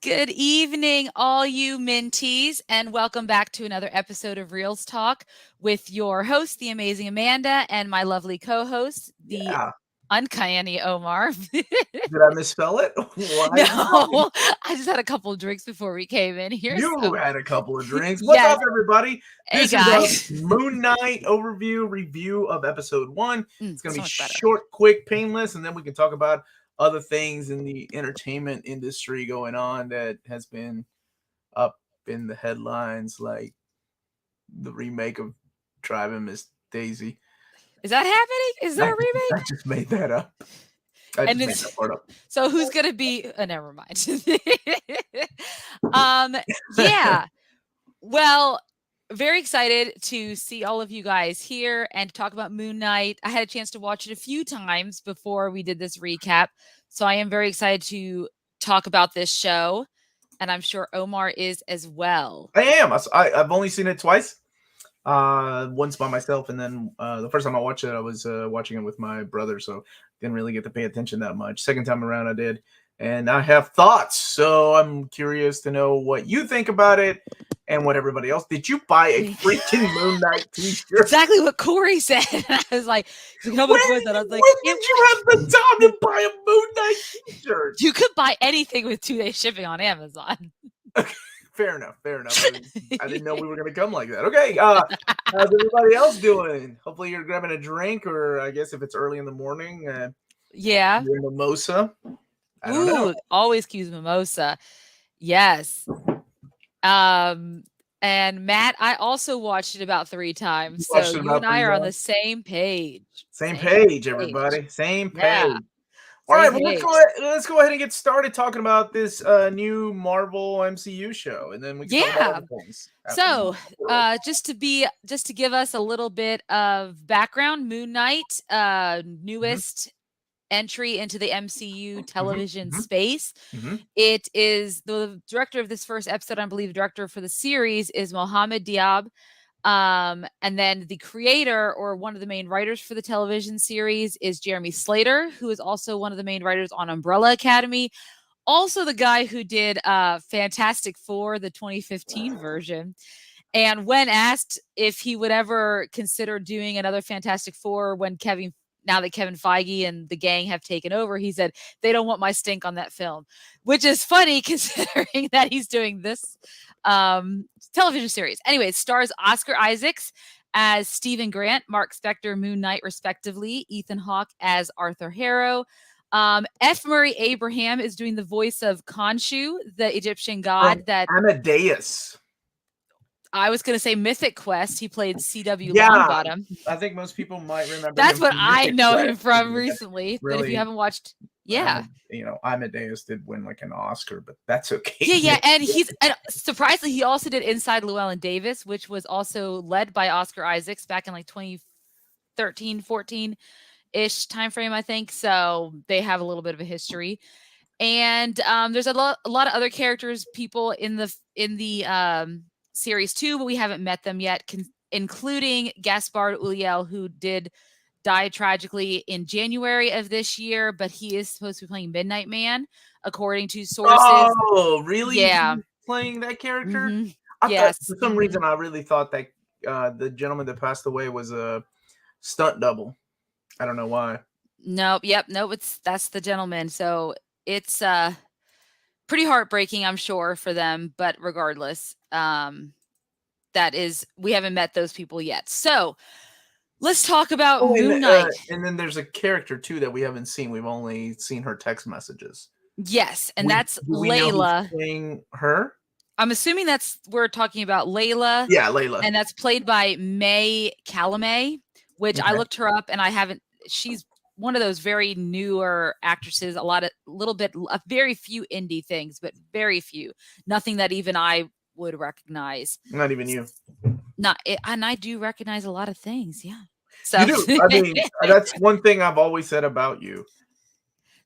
Good evening, all you Minties, and welcome back to another episode of Reelz Talk with your host, the amazing Amanda, and my lovely co-host, the Uncanny Omar. Did I misspell it? No, I just had a couple of drinks before we came in here. You had a couple of drinks. What's up, everybody? Hey, this guys. is a Moon Knight review of episode 1. It's going to be better. Short, quick, painless, and then we can talk about other things in the entertainment industry going on that has been up in the headlines, like the remake of Driving Miss Daisy. Is that happening? Is there a remake? I just made that up. I just made that part up. So who's going to be... never mind. Yeah. Well, very excited to see all of you guys here and to talk about Moon Knight. I had a chance to watch it a few times before we did this recap. So I am very excited to talk about this show. And I'm sure Omar is as well. I am. I've only seen it twice. Once by myself, and then the first time I watched it, I was watching it with my brother, so didn't really get to pay attention that much. Second time around, I did, and I have thoughts, so I'm curious to know what you think about it and what everybody else. Did you buy a freaking Moon Knight t-shirt? Exactly what Corey said. I was like, how much was that? I was like, when did you have the time to buy a Moon Knight t-shirt? You could buy anything with 2-day shipping on Amazon. Okay. Fair enough. I didn't know we were going to come like that. Okay. How's everybody else doing? Hopefully you're grabbing a drink, or I guess if it's early in the morning, yeah, your mimosa. I don't know. Always Q's mimosa. Yes. And Matt, I also watched it about 3 times. So you and I are on the same page. Same page, everybody. Same page. Yeah. All right, well, let's go ahead and get started talking about this new Marvel MCU show, and then we can talk about other things. So, just to give us a little bit of background, Moon Knight, newest entry into the MCU television space. It is the director of this first episode, I believe, director for the series is Mohamed Diab. And then the creator or one of the main writers for the television series is Jeremy Slater, who is also one of the main writers on Umbrella Academy. Also the guy who did Fantastic Four, the 2015 version. And when asked if he would ever consider doing another Fantastic Four now that Kevin Feige and the gang have taken over, he said, they don't want my stink on that film, which is funny considering that he's doing this television series. Anyway, it stars Oscar Isaacs as Stephen Grant, Mark Spector, Moon Knight, respectively, Ethan Hawke as Arthur Harrow. F. Murray Abraham is doing the voice of Khonshu, the Egyptian god that Amadeus. I was going to say Mythic Quest. He played C.W. Longbottom. I think most people might remember. That's what I know him from recently. Really, but if you haven't watched, Amadeus did win like an Oscar, but that's okay. Yeah, and surprisingly, he also did Inside Llewellyn Davis, which was also led by Oscar Isaacs back in like 2013, 14-ish timeframe, I think. So they have a little bit of a history. And there's a lot of other characters, people in the series too, but we haven't met them yet, including Gaspard Ulliel, who did die tragically in January of this year, but he is supposed to be playing Midnight Man, according to sources. Oh, really? Yeah. He's playing that character? Yes. For some reason, I really thought that the gentleman that passed away was a stunt double. I don't know why. Nope. That's the gentleman. So it's pretty heartbreaking, I'm sure, for them, but regardless, we haven't met those people yet. So let's talk about Moon Knight. And then there's a character too that we haven't seen. We've only seen her text messages. Yes, and that's Layla. Playing her? I'm assuming we're talking about Layla. Yeah, Layla. And that's played by May Calamé, which I looked her up, and she's one of those very newer actresses, very few indie things, but very few. Nothing that even I would recognize. Not even you. And I do recognize a lot of things, yeah. So you do. I mean, that's one thing I've always said about you.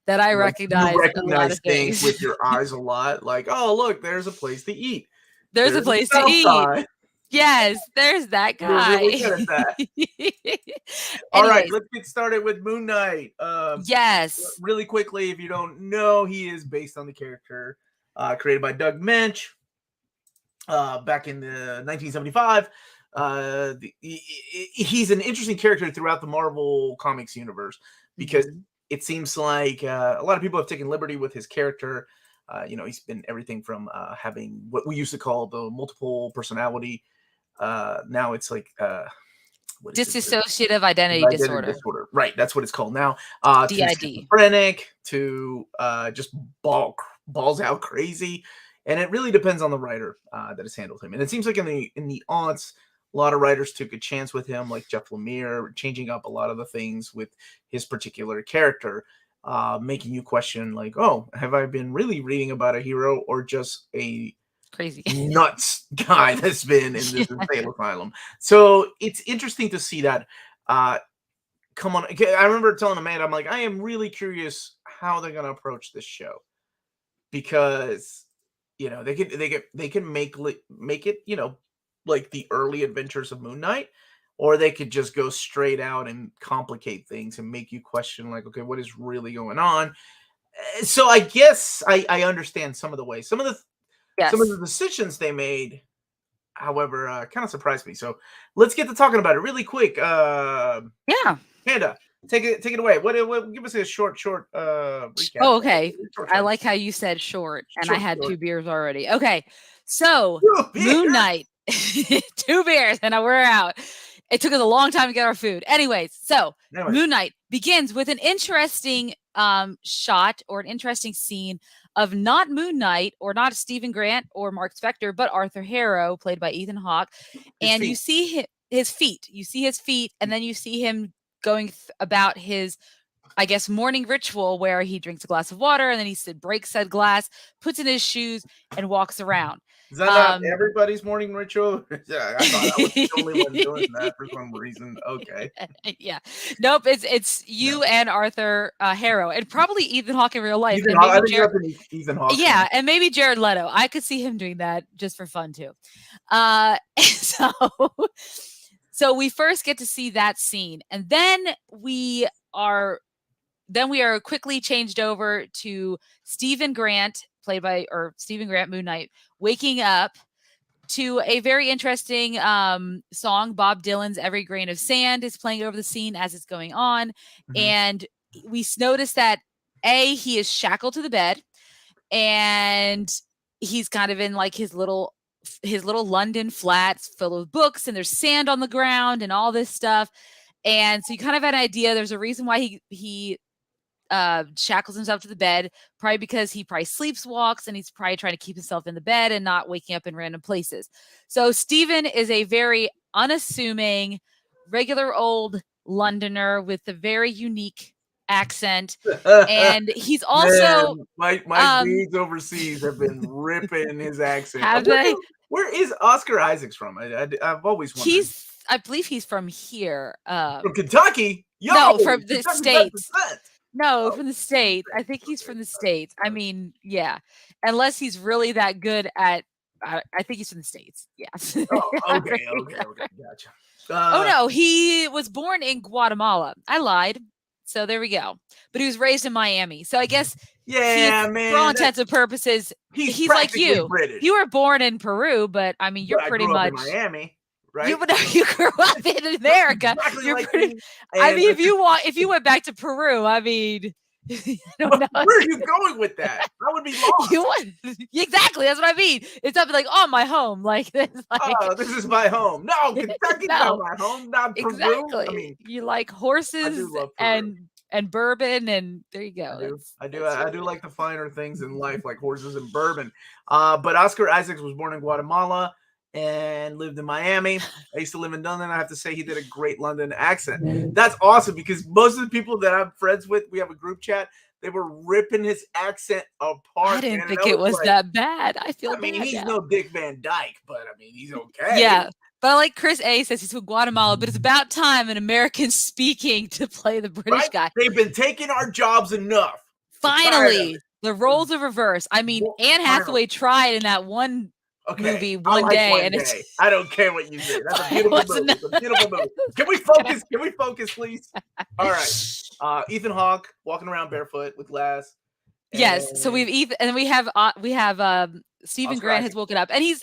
That I recognize. You recognize things with your eyes a lot. Like, oh, look, there's a place to eat. There's a place to eat. Yes, there's that guy. Really good at that. All right, let's get started with Moon Knight. Yes. Really quickly, if you don't know, he is based on the character created by Doug Mensch back in the 1975. He's an interesting character throughout the Marvel Comics universe because it seems like a lot of people have taken liberty with his character. He's been everything from having what we used to call the multiple personality. Now it's like dissociative identity disorder. Right, that's what it's called now. DID. To schizophrenic, to just balls out crazy, and it really depends on the writer that has handled him. And it seems like in the aughts, a lot of writers took a chance with him, like Jeff Lemire, changing up a lot of the things with his particular character, making you question, like, oh, have I been really reading about a hero or just a crazy nuts guy that's been in this insane asylum? So it's interesting to see that come on. I remember telling Amanda, I'm like, I am really curious how they're gonna approach this show, because they can make it like the early adventures of Moon Knight, or they could just go straight out and complicate things and make you question, like, okay, what is really going on? So I guess I understand some of the ways, some of the decisions they made, however, kind of surprised me. So let's get to talking about it really quick. Panda, take it away. What give us a short recap. Oh, okay. Short. I like how you said short, and I had 2 beers already. Okay, so Moon Knight, 2 beers, and we're out. It took us a long time to get our food. Anyways, Moon Knight begins with an interesting shot, or an interesting scene of not Moon Knight, or not Stephen Grant or Mark Spector, but Arthur Harrow, played by Ethan Hawke. And you see his feet. You see his feet, and then you see him going about his, I guess, morning ritual, where he drinks a glass of water and then he breaks said glass, puts in his shoes, and walks around. Is that not everybody's morning ritual? Yeah, I thought I was the only one doing that for some reason. Okay. Yeah. Nope. It's you and Arthur Harrow, and probably Ethan Hawke in real life. Ethan Hawke. Yeah, and maybe Jared Leto. I could see him doing that just for fun too. So we first get to see that scene, and then we are quickly changed over to Stephen Grant, Moon Knight, waking up to a very interesting song. Bob Dylan's "Every Grain of Sand" is playing over the scene as it's going on, and we notice that he is shackled to the bed, and he's kind of in like his little London flats filled with books, and there's sand on the ground and all this stuff. And so you kind of had an idea there's a reason why he shackles himself to the bed, probably because he sleepwalks, and he's probably trying to keep himself in the bed and not waking up in random places. So Stephen is a very unassuming, regular old Londoner with a very unique accent, and he's also my leads overseas have been ripping his accent. Have they? Where is Oscar Isaacs from? I've always wondered. I believe he's from here. From Kentucky? No, from the States. No, Oh. from the States. I think he's from the States. I mean, yeah. Unless he's really that good at, I think he's from the States. Yes. Oh, okay, gotcha. Oh no, he was born in Guatemala. I lied. So there we go. But he was raised in Miami. So I guess, man, for all intents and purposes, he's like you. British. You were born in Peru, but I mean, you're pretty much in Miami. Right? You grew up in America. Exactly. You're I mean, if you went back to Peru, I mean, I don't know. Where are you going with that? That would be lost. Exactly. That's what I mean. It's not like, oh, my home. Like this. This is my home. No, Kentucky's not my home. Not Peru. Exactly. I mean, you like horses and bourbon, and there you go. I do like the finer things in life, like horses and bourbon. But Oscar Isaacs was born in Guatemala and lived in Miami. I used to live in London. I have to say he did a great London accent. That's awesome, because most of the people that I'm friends with, we have a group chat, they were ripping his accent apart. I didn't think it was like, that bad. I mean, he's no Dick Van Dyke, but I mean, he's okay. Yeah. But like Chris A says, he's from Guatemala, but it's about time an American speaking to play the British guy. They've been taking our jobs enough. Finally, the roles are reversed. I mean, Anne Hathaway tried in that one movie one day, and I don't care what you do. That's a beautiful movie. It's a beautiful movie. Can we focus? Can we focus, please? All right. Ethan Hawke walking around barefoot with glass. Yes. So And we have Stephen Grant has woken up, and he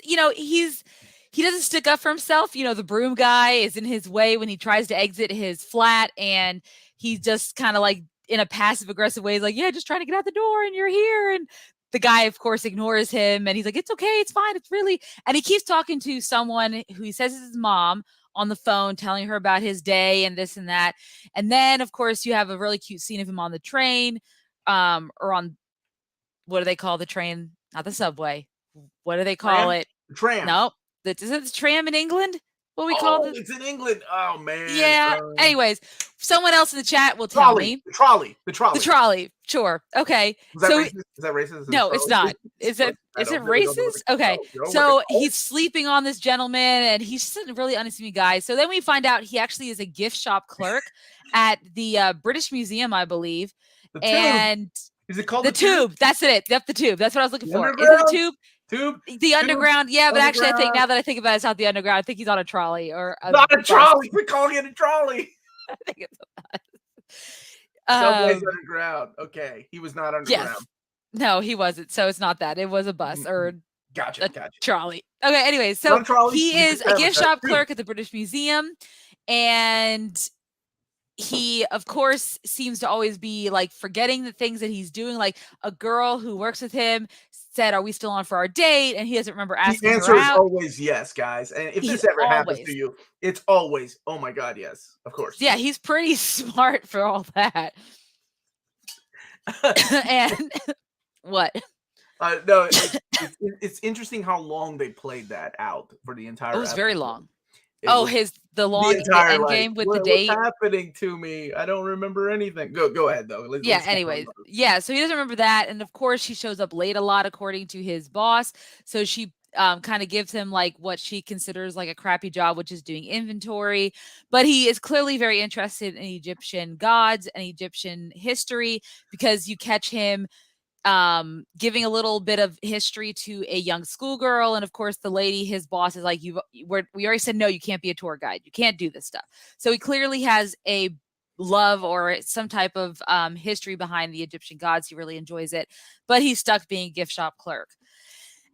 doesn't stick up for himself. The broom guy is in his way when he tries to exit his flat, and he's just kind of like in a passive aggressive way. He's like, yeah, just trying to get out the door, and you're here. And the guy, of course, ignores him, and he's like, it's okay, it's fine, it's really. And he keeps talking to someone who he says is his mom on the phone, telling her about his day and this and that. And then, of course, you have a really cute scene of him on the train, or on, what do they call the train? Not the subway. What do they call it? Tram. No, is it the tram in England? What we call it? It's in England. Oh man. Yeah. Anyways, someone else in the chat will tell me. The trolley. The trolley. Sure. Okay. Is that racist? No, it's not. Is it racist? Okay. So he's sleeping on this gentleman, and he's just a really unassuming guy. So then we find out he actually is a gift shop clerk at the British Museum, I believe. And is it called the Tube? That's it. Yep, the Tube. That's what I was looking for. Is it the Tube? The Underground, yeah, but actually, I think now that I think about it, it's not the Underground. I think he's on a trolley or not a trolley. We're calling it a trolley. I think it's Subway's underground. Okay, he was not underground. Yes. No, he wasn't. So it's not that. It was a bus or gotcha. Trolley. Okay. Anyway, so he is a gift shop clerk at the British Museum, and he, of course, seems to always be like forgetting the things that he's doing. Like a girl who works with him said, "Are we still on for our date?" And he doesn't remember asking her out. The answer is always yes, guys. And if this ever happens to you, it's always, oh my God, yes, of course. Yeah, he's pretty smart for all that. And what? No, it's interesting how long they played that out for the entire. It was very long. The long end game with the date. What's happening to me? I don't remember anything. Go ahead though. Anyways, so he doesn't remember that, and of course she shows up late a lot, according to his boss. So she kind of gives him like what she considers like a crappy job, which is doing inventory. But he is clearly very interested in Egyptian gods and Egyptian history, because you catch him giving a little bit of history to a young schoolgirl, and of course the lady, his boss, is like, we already said no, you can't be a tour guide, you can't do this stuff. So he clearly has a love or some type of history behind the Egyptian gods. He really enjoys it, but he's stuck being a gift shop clerk.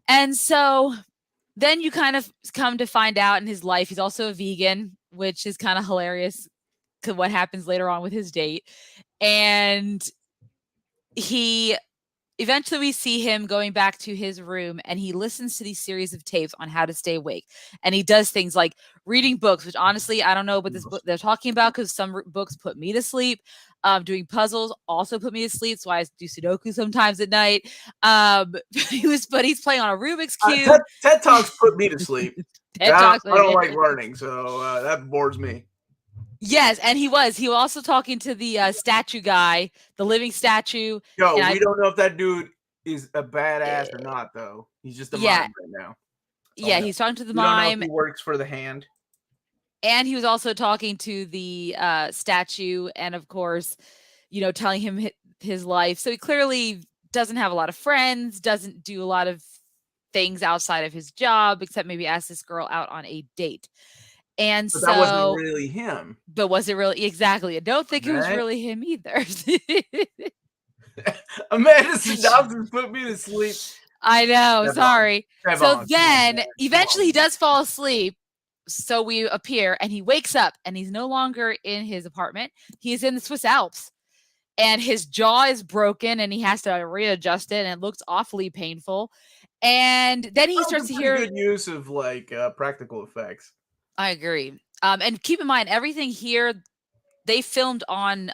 And so then you kind of come to find out in his life he's also a vegan, which is kind of hilarious to what happens later on with his date. And eventually we see him going back to his room, and he listens to these series of tapes on how to stay awake. And he does things like reading books, which honestly, I don't know what this book they're talking about, because some books put me to sleep. Doing puzzles also put me to sleep. So I do Sudoku sometimes at night. But he's playing on a Rubik's Cube. TED Talks put me to sleep. I don't like learning, so that bores me. Yes, and he was also talking to the statue guy, the living statue. Yo, we don't know if that dude is a badass or not, though. He's just a mime right now. He's talking to the mime. He works for the hand. And he was also talking to the statue, and of course, telling him his life. So he clearly doesn't have a lot of friends, doesn't do a lot of things outside of his job, except maybe ask this girl out on a date. And but that wasn't really him. But was it really? Exactly. I don't think it was really him either. Amanda Dawson put me to sleep. I know. Sorry. So then eventually he does fall asleep. So we appear, and he wakes up, and he's no longer in his apartment. He's in the Swiss Alps, and his jaw is broken, and he has to readjust it, and it looks awfully painful. And then he starts to hear good use of like practical effects. I agree. And keep in mind, everything here they filmed on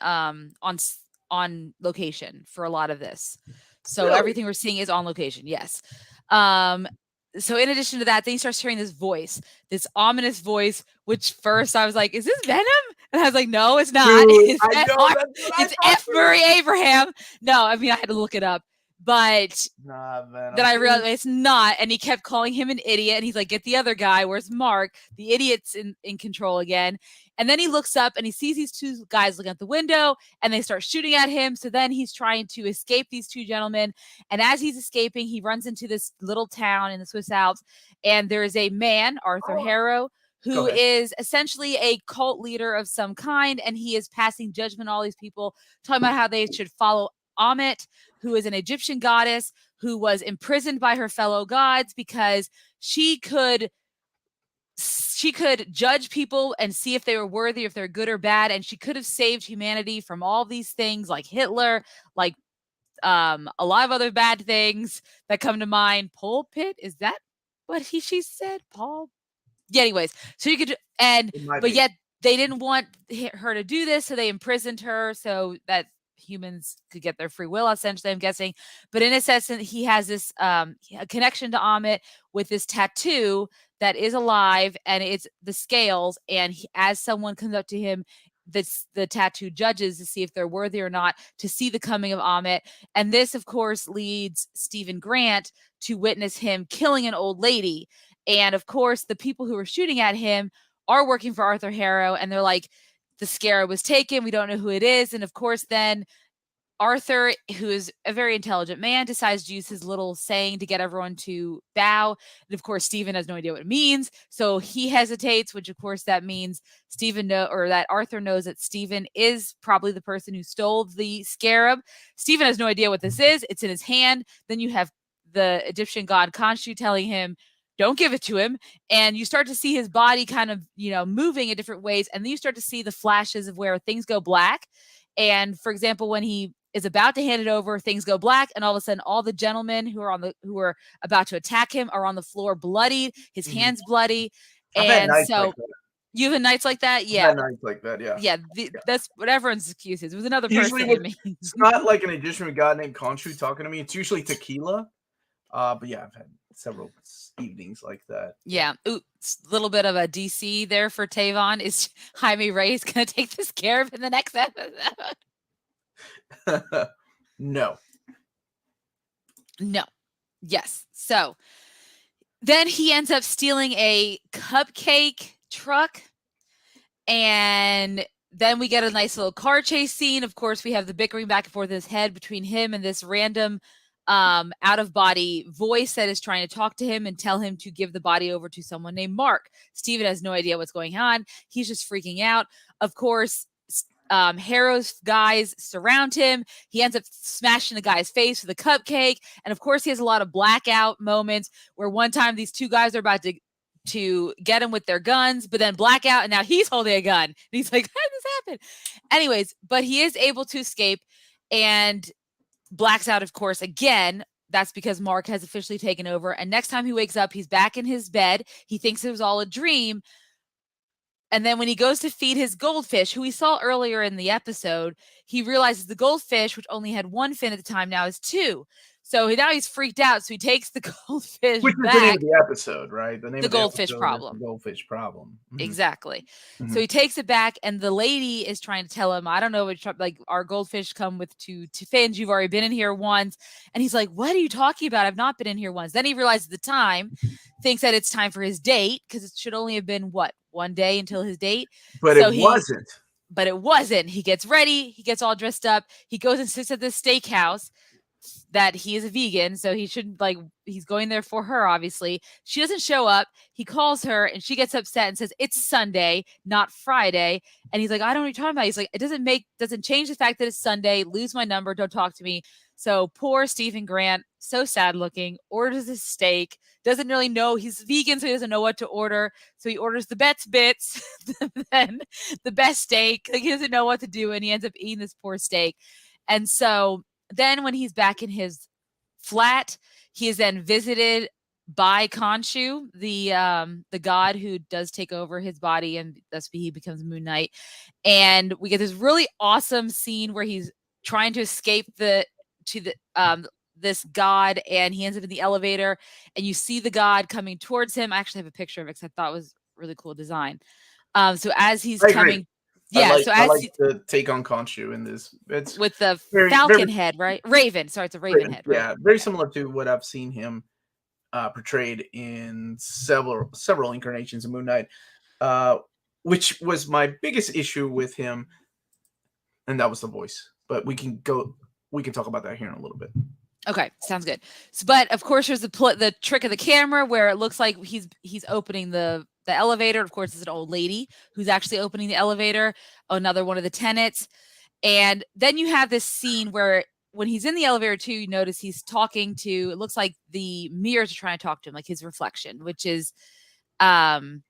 location for a lot of this. So really? Everything we're seeing is on location. Yes. So in addition to that, then he starts hearing this voice, this ominous voice, which first I was like, is this Venom? And I was like, no, it's not. Dude, it's F. Murray Abraham. No, I mean, I had to look it up. But then I realized it's not, and he kept calling him an idiot, and he's like, get the other guy, where's Mark? The idiot's in control again. And then he looks up, and he sees these two guys looking at the window, and they start shooting at him. So then he's trying to escape these two gentlemen, and as he's escaping, he runs into this little town in the Swiss Alps, and there is a man, Arthur Harrow, who is essentially a cult leader of some kind, and he is passing judgment on all these people, talking about how they should follow Amit, who is an Egyptian goddess who was imprisoned by her fellow gods because she could judge people and see if they were worthy, if they're good or bad, and she could have saved humanity from all these things like Hitler, like a lot of other bad things that come to mind. Pulpit, is that what she said? Paul. Yeah, anyways, so you could, but yet they didn't want her to do this, so they imprisoned her so that humans could get their free will, essentially, I'm guessing. But in a sense, he has this a connection to Amit with this tattoo that is alive, and it's the scales. And as someone comes up to him, the tattoo judges to see if they're worthy or not to see the coming of Amit. And this, of course, leads Stephen Grant to witness him killing an old lady. And of course, the people who are shooting at him are working for Arthur Harrow, and they're like, the scarab was taken. We don't know who it is. And of course, then Arthur, who is a very intelligent man, decides to use his little saying to get everyone to bow. And of course, Stephen has no idea what it means. So he hesitates, which of course that means that Arthur knows that Stephen is probably the person who stole the scarab. Stephen has no idea what this is. It's in his hand. Then you have the Egyptian god Khonshu telling him, don't give it to him. And you start to see his body kind of, moving in different ways. And then you start to see the flashes of where things go black. And for example, when he is about to hand it over, things go black, and all of a sudden all the gentlemen who are about to attack him are on the floor bloodied, his hands bloody. And so you have nights like that? Yeah. Nights like that, yeah. Yeah, that's what everyone's excuse is. It was another person. It's not like an Egyptian god named Khonshu talking to me. It's usually tequila. But yeah, I've had several evenings like that. Yeah. Ooh, a little bit of a DC there for Tavon. Is Jaime Reyes going to take this care of in the next episode? No. Yes. So then he ends up stealing a Cupcake truck, and then we get a nice little car chase scene. Of course, we have the bickering back and forth in his head between him and this random out of body voice that is trying to talk to him and tell him to give the body over to someone named Mark. Stephen has no idea what's going on. He's just freaking out. Of course, Harrow's guys surround him. He ends up smashing the guy's face with a cupcake. And of course, he has a lot of blackout moments where one time these two guys are about to get him with their guns, but then blackout, and now he's holding a gun. And he's like, how did this happen? Anyways, but he is able to escape and blacks out, of course, again. That's because Mark has officially taken over. And next time he wakes up, he's back in his bed. He thinks it was all a dream. And then when he goes to feed his goldfish, who we saw earlier in the episode, he realizes the goldfish, which only had one fin at the time, now has two. So now he's freaked out. So he takes the goldfish Which back. is the name of the episode, right? The name the of the goldfish episode problem. The goldfish problem. Mm-hmm. Exactly. Mm-hmm. So he takes it back, and the lady is trying to tell him, I don't know, like our goldfish come with two fins. You've already been in here once. And he's like, what are you talking about? I've not been in here once. Then he realizes the time, thinks that it's time for his date, because it should only have been, one day until his date. But so it wasn't. But it wasn't. He gets ready. He gets all dressed up. He goes and sits at this steakhouse that he is a vegan, so he shouldn't, he's going there for her, obviously. She doesn't show up. He calls her, and she gets upset and says, it's Sunday, not Friday. And he's like, I don't know what you're talking about. He's like, it doesn't change the fact that it's Sunday. Lose my number. Don't talk to me. So poor Stephen Grant, so sad looking, orders a steak, doesn't really know, he's vegan, so he doesn't know what to order. So he orders the best bits, then the best steak. He doesn't know what to do, and he ends up eating this poor steak. And so then when he's back in his flat, he is then visited by Khonshu, the god who does take over his body, and thus he becomes Moon Knight. And we get this really awesome scene where he's trying to escape this god, and he ends up in the elevator, and you see the god coming towards him. I actually have a picture of it because I thought it was really cool design. So as he's coming. Yeah, I like the take on Khonshu in this. It's with the falcon head, right? Raven. Sorry, it's a raven head. Right? Yeah, very similar to what I've seen him portrayed in several incarnations of Moon Knight, which was my biggest issue with him, and that was the voice. But we can talk about that here in a little bit. Okay, sounds good. But of course, there's the trick of the camera where it looks like he's opening the elevator. Of course, it's an old lady who's actually opening the elevator, another one of the tenants. And then you have this scene where when he's in the elevator too, you notice he's talking to, it looks like the mirrors are trying to talk to him, like his reflection, which is an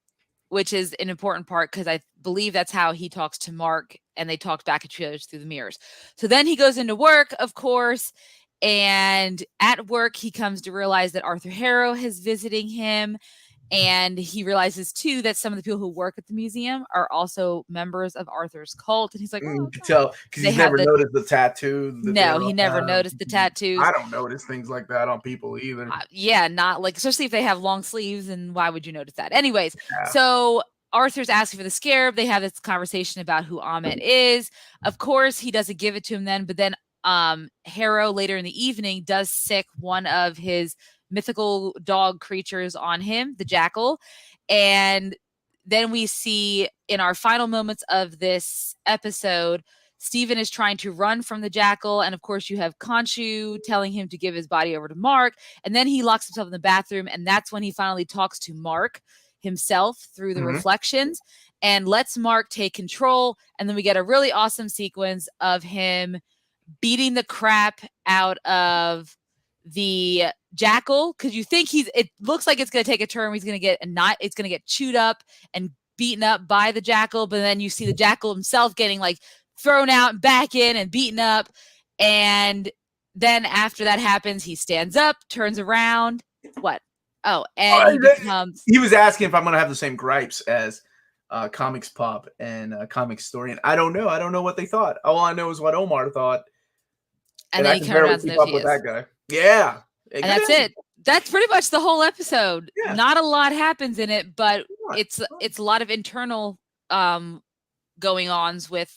important part because I believe that's how he talks to Mark, and they talk back at each other through the mirrors. So then he goes into work, of course, and at work he comes to realize that Arthur Harrow is visiting him. And he realizes too that some of the people who work at the museum are also members of Arthur's cult. And he's like, you can tell because he's never noticed the tattoo. No, he never noticed the tattoos. I don't notice things like that on people either. Yeah, not like, especially if they have long sleeves, and why would you notice that? Anyways, so Arthur's asking for the scarab. They have this conversation about who Ahmet is. Of course, he doesn't give it to him then, but then Harrow later in the evening does sick one of his mythical dog creatures on him, the jackal. And then we see in our final moments of this episode, Stephen is trying to run from the jackal. And of course, you have Khonshu telling him to give his body over to Mark. And then he locks himself in the bathroom. And that's when he finally talks to Mark himself through the reflections and lets Mark take control. And then we get a really awesome sequence of him beating the crap out of the jackal, because you think it looks like it's going to take a turn. He's going to get it's going to get chewed up and beaten up by the jackal, but then you see the jackal himself getting like thrown out and back in and beaten up. And then after that happens, he stands up, turns around. What? Oh, and he was asking if I'm going to have the same gripes as Comics Pop and Comic Historian. I don't know. I don't know what they thought. All I know is what Omar thought. And then he turned around keep up with that guy. Yeah. And that's it. That's pretty much the whole episode. Yeah. Not a lot happens in it, but it's a lot of internal going ons with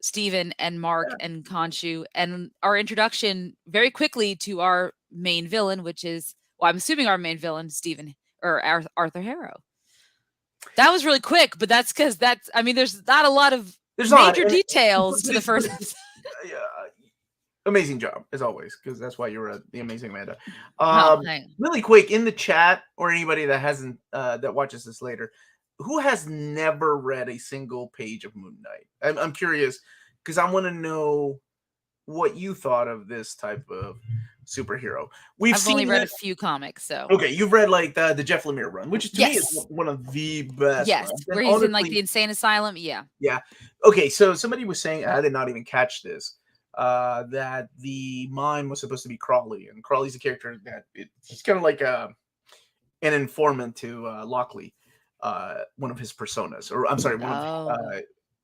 Stephen and Mark and Khonshu, and our introduction very quickly to our main villain, which is, well, I'm assuming our main villain, Stephen or Arthur Harrow. That was really quick, but that's because there's not a lot of major details to the first episode. Amazing job as always, because that's why you're the amazing Amanda. Thanks. Really quick, in the chat or anybody that hasn't that watches this later, who has never read a single page of Moon Knight? I'm curious because I want to know what you thought of this type of superhero. I've only read a few comics, so okay, you've read like the Jeff Lemire run, which to me is one of the best. Yes, runs. Where he's in like the insane asylum. Yeah. Okay, so somebody was saying, I did not even catch this, that the mime was supposed to be Crawley, and Crawley's a character that he's kind of like an informant to Lockley, one of his personas, or I'm sorry,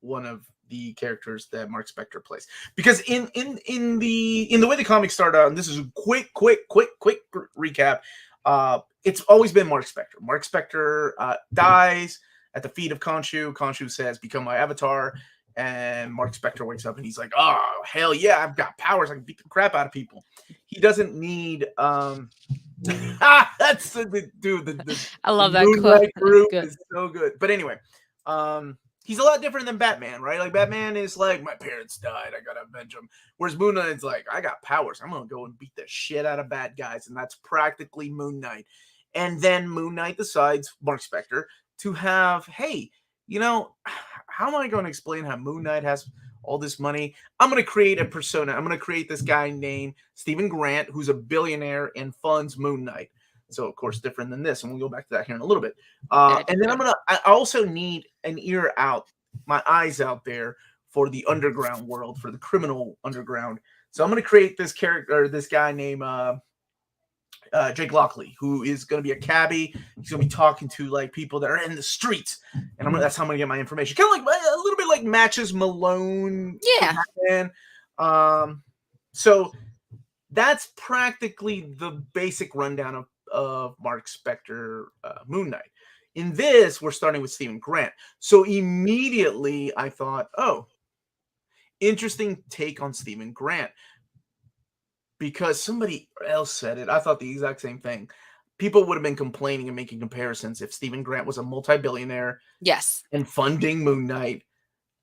one of the characters that Mark Spector plays. Because in the way the comics start out, and this is a quick recap, it's always been Mark Spector. Mark Spector dies at the feet of Khonshu. Khonshu says, "Become my avatar." And Mark Spector wakes up and he's like, "Oh, hell yeah, I've got powers. I can beat the crap out of people." He doesn't need that's the dude. I love that quote. Group is so good. But anyway, he's a lot different than Batman, right? Like Batman is like, my parents died, I gotta avenge them. Whereas Moon Knight's like, I got powers, I'm gonna go and beat the shit out of bad guys, and that's practically Moon Knight. And then Moon Knight decides, Mark Spector, to have, hey, you know, how am I going to explain how Moon Knight has all this money? I'm going to create a persona. I'm going to create this guy named Stephen Grant, who's a billionaire and funds Moon Knight. So, of course, different than this. And we'll go back to that here in a little bit. And then I also need an ear out, my eyes out there for the underground world, for the criminal underground. So I'm going to create this character, this guy named Jake Lockley, who is going to be a cabbie. He's going to be talking to like people that are in the streets, and that's how I'm going to get my information. Kind of like a little bit like Matches Malone. Yeah. So that's practically the basic rundown of Mark Spector, Moon Knight. In this, we're starting with Stephen Grant. So immediately I thought, oh, interesting take on Stephen Grant. Because somebody else said it. I thought the exact same thing. People would have been complaining and making comparisons if Stephen Grant was a multi-billionaire. Yes. And funding Moon Knight.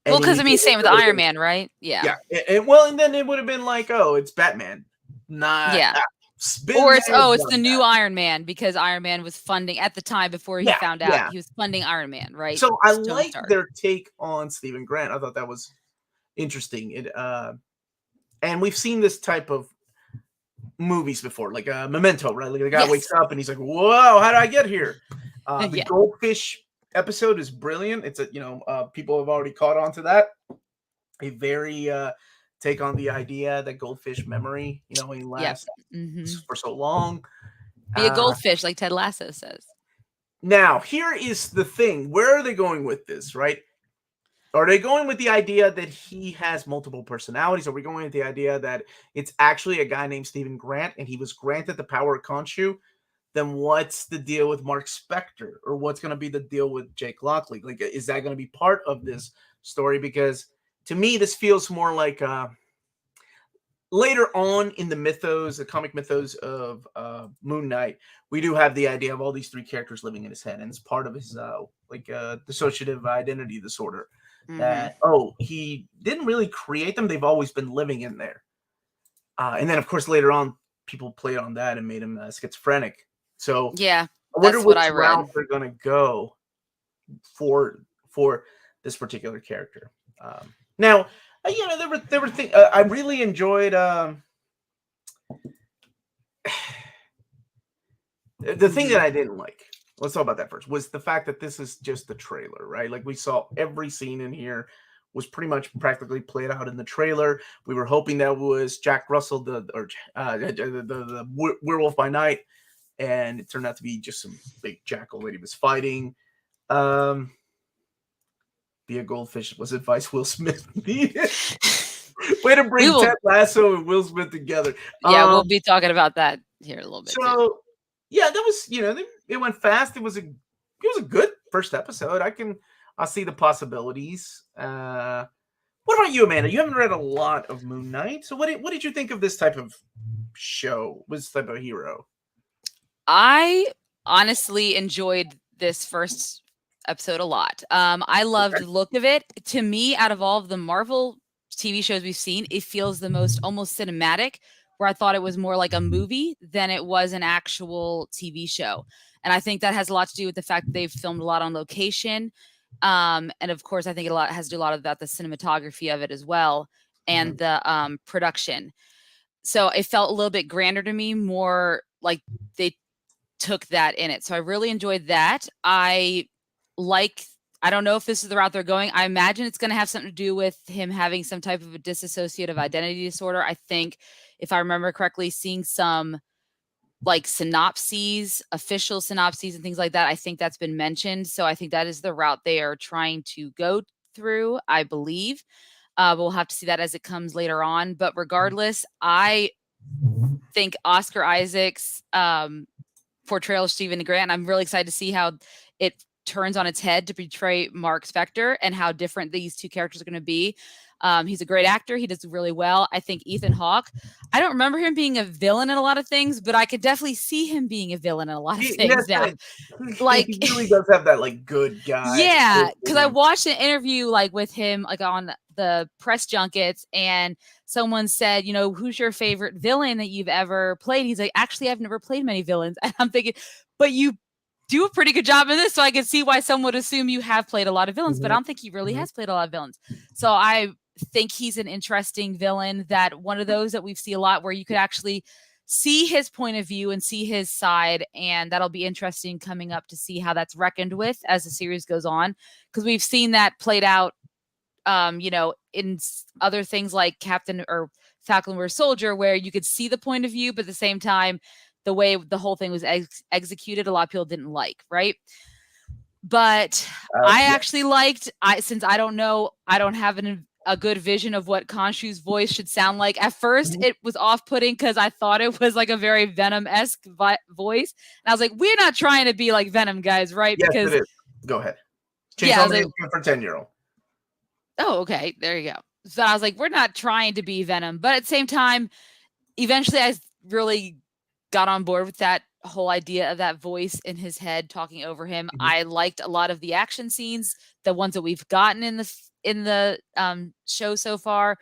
Well, because same with Iron Man, right? Yeah. Yeah. And then it would have been like, oh, it's Batman. Or it's the new Iron Man, because Iron Man was funding at the time before he found out he was funding Iron Man, right? So I like their take on Stephen Grant. I thought that was interesting. And we've seen this type of movies before, like Memento, right? Like the guy wakes up and he's like, "Whoa, how did I get here?" The goldfish episode is brilliant. It's people have already caught on to that. A very take on the idea that goldfish memory, he lasts for so long. Be a goldfish, like Ted Lasso says. Now, here is the thing. Where are they going with this, right? Are they going with the idea that he has multiple personalities? Are we going with the idea that it's actually a guy named Stephen Grant and he was granted the power of Khonshu? Then what's the deal with Mark Spector? Or what's going to be the deal with Jake Lockley? Like, is that going to be part of this story? Because to me, this feels more like later on in the mythos, the comic mythos of Moon Knight, we do have the idea of all these three characters living in his head. And it's part of his dissociative identity disorder. That he didn't really create them, they've always been living in there, and then of course later on people played on that and made him schizophrenic. So yeah, I wonder which route they're gonna go for this particular character. Now there were things I really enjoyed. The thing that I didn't like, let's talk about that first, was the fact that this is just the trailer, right? Like we saw every scene in here was pretty much practically played out in the trailer. We were hoping that was Jack Russell, the werewolf by night, and it turned out to be just some big jackal that he was fighting. Be a goldfish was advice Will Smith needed. Way to bring Ted Lasso and Will Smith together. Yeah, we'll be talking about that here a little bit. So yeah, that was it went fast. It was a good first episode. I'll see the possibilities. What about you, Amanda? You haven't read a lot of Moon Knight, so what did you think of this type of show? This type of hero? I honestly enjoyed this first episode a lot. I loved the look of it. To me, out of all of the Marvel TV shows we've seen, it feels the most almost cinematic, where I thought it was more like a movie than it was an actual TV show. And I think that has a lot to do with the fact that they've filmed a lot on location. And of course, I think it has to do a lot about the cinematography of it as well, and the production. So it felt a little bit grander to me, more like they took that in it. So I really enjoyed that. I don't know if this is the route they're going. I imagine it's going to have something to do with him having some type of a dissociative identity disorder. I think, if I remember correctly, seeing some like synopses, official synopses and things like that, I think that's been mentioned. So I think that is the route they are trying to go through, I believe. But we'll have to see that as it comes later on. But regardless, I think Oscar Isaac's portrayal of Stephen Grant, I'm really excited to see how it turns on its head to portray Mark Spector and how different these two characters are going to be. He's a great actor. He does really well. I think Ethan Hawke, I don't remember him being a villain in a lot of things, but I could definitely see him being a villain in a lot of things now. Like, he really does have that like good guy. Yeah, because I watched an interview like with him like on the press junkets, and someone said, who's your favorite villain that you've ever played? He's like, actually, I've never played many villains. And I'm thinking, but you do a pretty good job in this, so I can see why someone would assume you have played a lot of villains, but I don't think he really has played a lot of villains. So I think he's an interesting villain, that one of those that we see a lot where you could actually see his point of view and see his side, and that'll be interesting coming up to see how that's reckoned with as the series goes on, because we've seen that played out in other things like Captain or Falcon Winter Soldier, where you could see the point of view, but at the same time the way the whole thing was executed, a lot of people didn't like, right? But I actually liked, since I don't have a good vision of what Khonshu's voice should sound like. At first, it was off-putting because I thought it was like a very Venom-esque voice. And I was like, we're not trying to be like Venom, guys, right? Yes, because it is. Go ahead. Change all names for 10-year-old. Oh, okay. There you go. So I was like, we're not trying to be Venom. But at the same time, eventually I really got on board with that whole idea of that voice in his head talking over him. I liked a lot of the action scenes, the ones that we've gotten in the show so far,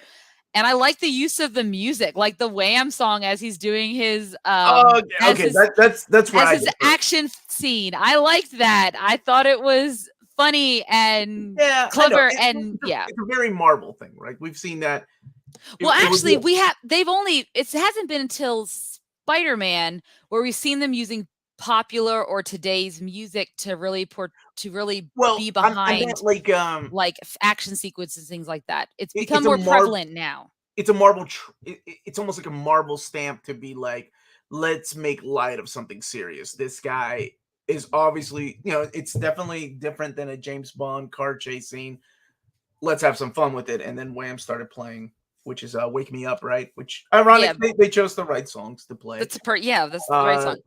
and I like the use of the music, like the Wham song as he's doing his that's what his action scene. I liked that. I thought it was funny and clever, it's a very Marvel thing, right? We've seen that Well, actually, it hasn't been until Spider-Man where we've seen them using popular or today's music to really well, be I meant behind like action sequences, things like that. It's become it's a more prevalent now. it's a marble it's almost like a marble stamp to be like, let's make light of something serious. This guy is obviously, it's definitely different than a James Bond car chase scene. Let's have some fun with it. And then Wham started playing, which is Wake Me Up, right? Which ironically they chose the right songs to play. That's that's the right song.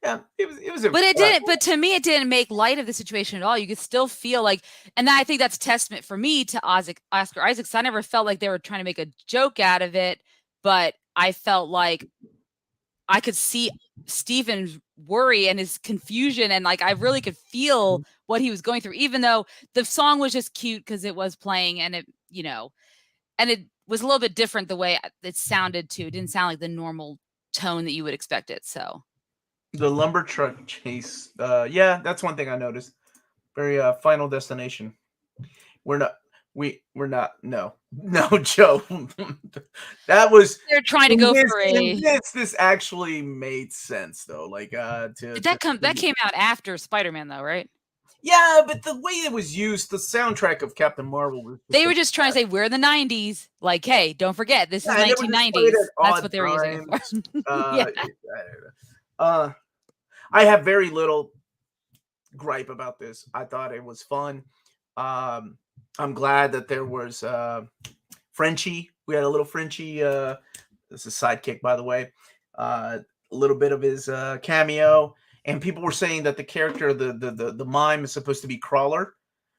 Yeah, it was but it didn't. But to me, it didn't make light of the situation at all. You could still feel like, and I think that's a testament for me to Oscar Isaac. I never felt like they were trying to make a joke out of it, but I felt like I could see Steven's worry and his confusion, and like I really could feel what he was going through, even though the song was just cute because it was playing, and and it was a little bit different the way it sounded too. It didn't sound like the normal tone that you would expect it. So the lumber truck chase, yeah, that's one thing I noticed. Very Final Destination. We're not no Joe. That was, they're trying to go for this actually made sense though. Like that came out after Spider-Man though, right? Yeah, but the way it was used, the soundtrack of Captain Marvel was they were just trying to say we're in the 90s. Like, hey, don't forget this is 1990s. That's what they were using it for. I have very little gripe about this. I thought it was fun. I'm glad that there was Frenchie. We had a little Frenchie. This is sidekick, by the way. A little bit of his cameo, and people were saying that the character, the mime, is supposed to be Crawler.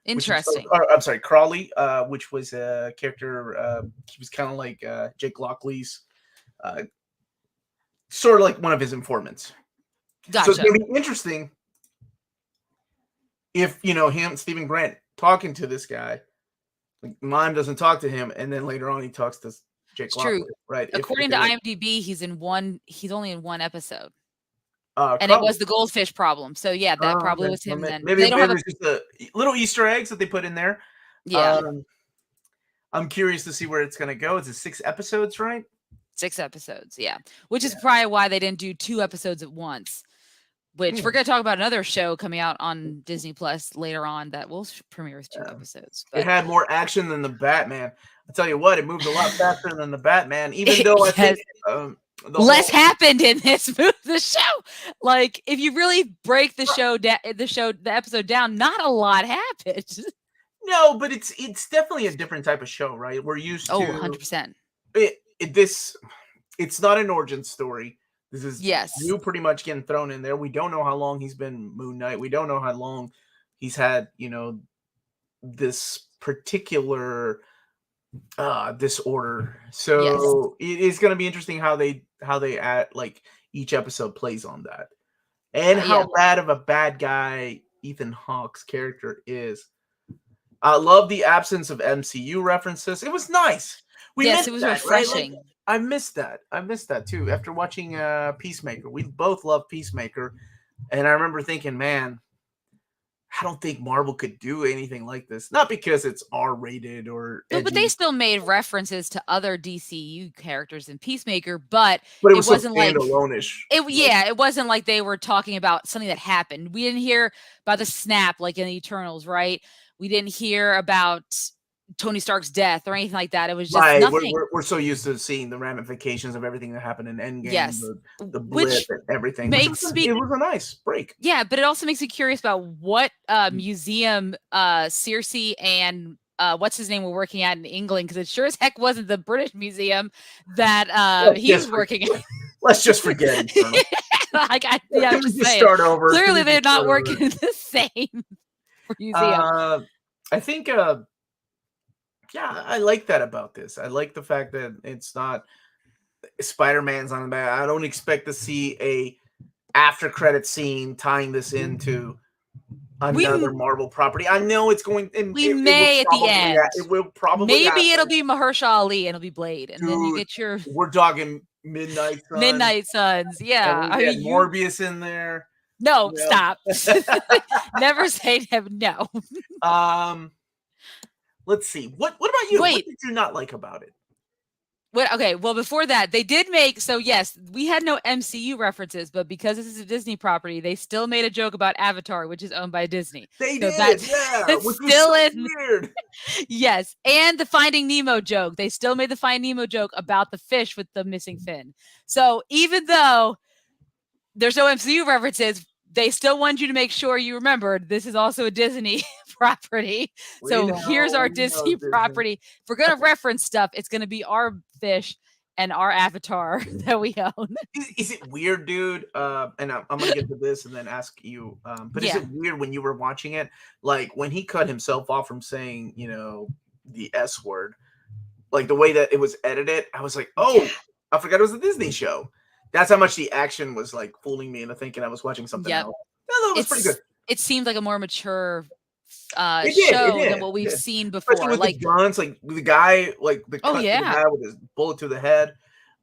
Interesting. I'm sorry, Crawley, which was a character. He was kind of like Jake Lockley's, sort of like one of his informants. Gotcha. So it's gonna be interesting if Stephen Grant talking to this guy, like Mime doesn't talk to him, and then later on he talks to Jake Lockley, right? According to IMDb, he's only in one episode. And it was the goldfish problem. So yeah, that probably was him then. Maybe it was just a little Easter eggs that they put in there. Yeah. I'm curious to see where it's gonna go. Is it 6 episodes, right? 6 episodes, yeah. Which is probably why they didn't do 2 episodes at once. Which we're going to talk about another show coming out on Disney Plus later on that will premiere with 2 episodes. But it had more action than the Batman. I tell you what, it moved a lot faster than the Batman. Even though I think less happened in the show. Like if you really break the episode down, not a lot happened. No, but it's definitely a different type of show, right? We're used to 100%. It's not an origin story. This is you pretty much getting thrown in there. We don't know how long he's been Moon Knight. We don't know how long he's had, this particular disorder. So it is going to be interesting how they add, like, each episode plays on that, and how bad of a bad guy Ethan Hawke's character is. I love the absence of MCU references. It was nice. It was refreshing. Right? Like, I missed that too. After watching Peacemaker, we both love Peacemaker, and I remember thinking, man, I don't think Marvel could do anything like this. Not because it's R-rated or edgy. But they still made references to other DCU characters in Peacemaker, but it wasn't so like standalone-ish. It wasn't like they were talking about something that happened. We didn't hear about the snap like in the Eternals, right? We didn't hear about Tony Stark's death or anything like that. It was just nothing. We're so used to seeing the ramifications of everything that happened in Endgame. Yes, the blip and everything. It was a nice break. Yeah, but it also makes me curious about what museum Circe and what's his name were working at in England, because it sure as heck wasn't the British Museum that he was working at. Let's just forget it. I'm just saying. Start over. Clearly, they're not working in the same museum. I think. Yeah, I like that about this. I like the fact that it's not Spider-Man's on the back. I don't expect to see a after credit scene tying this into another Marvel property. I know it's going. And we may at the end. It will probably. Maybe it'll be Mahershala Ali and it'll be Blade, and then you get your. We're talking Midnight Suns. Midnight Suns, yeah. I mean, Morbius in there. No, stop. Never say never. No. Let's see. What about you? Wait. What did you not like about it? Okay, well, before that, they did make, so yes, we had no MCU references, but because this is a Disney property, they still made a joke about Avatar, which is owned by Disney. They So did, that's yeah, it's which was still so in. weird. Yes, and the Finding Nemo joke. They still made the Finding Nemo joke about the fish with the missing fin. So even though there's no MCU references, they still want you to make sure you remember this is also a Disney property. So here's our Disney property. If we're going to reference stuff, it's going to be our fish and our avatar that we own. Is it weird, dude? And I'm gonna get to this and then ask you. But is Yeah. it weird when you were watching it, like when he cut himself off from saying, the S word, like the way that it was edited? I was like, oh, Yeah. I forgot it was a Disney show. That's how much the action was like fooling me into thinking I was watching something else. No, it was pretty good. It seemed like a more mature It show did. than what we've seen Especially before. with Like the guns, like the guy, like the cut to the yeah. guy with his bullet to the head.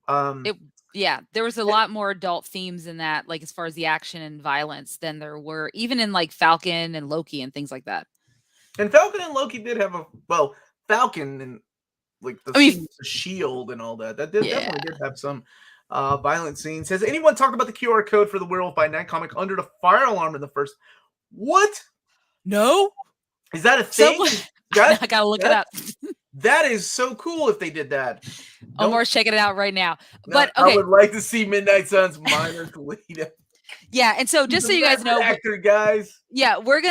There was a lot more adult themes in that, like as far as the action and violence, than there were even in like Falcon and Loki and things like that. And Falcon and Loki did have Falcon and like the shield and all that. That definitely did have some violent scenes. Has anyone talked about the QR code for the Werewolf by Night comic under the fire alarm in the first? What? No. Is that a thing? I gotta look it up. That is so cool if they did that. Omar's checking it out right now. But okay. I would like to see Midnight Sun's minor Toledo. Yeah, and so just so you guys know, actor guys. Yeah, we're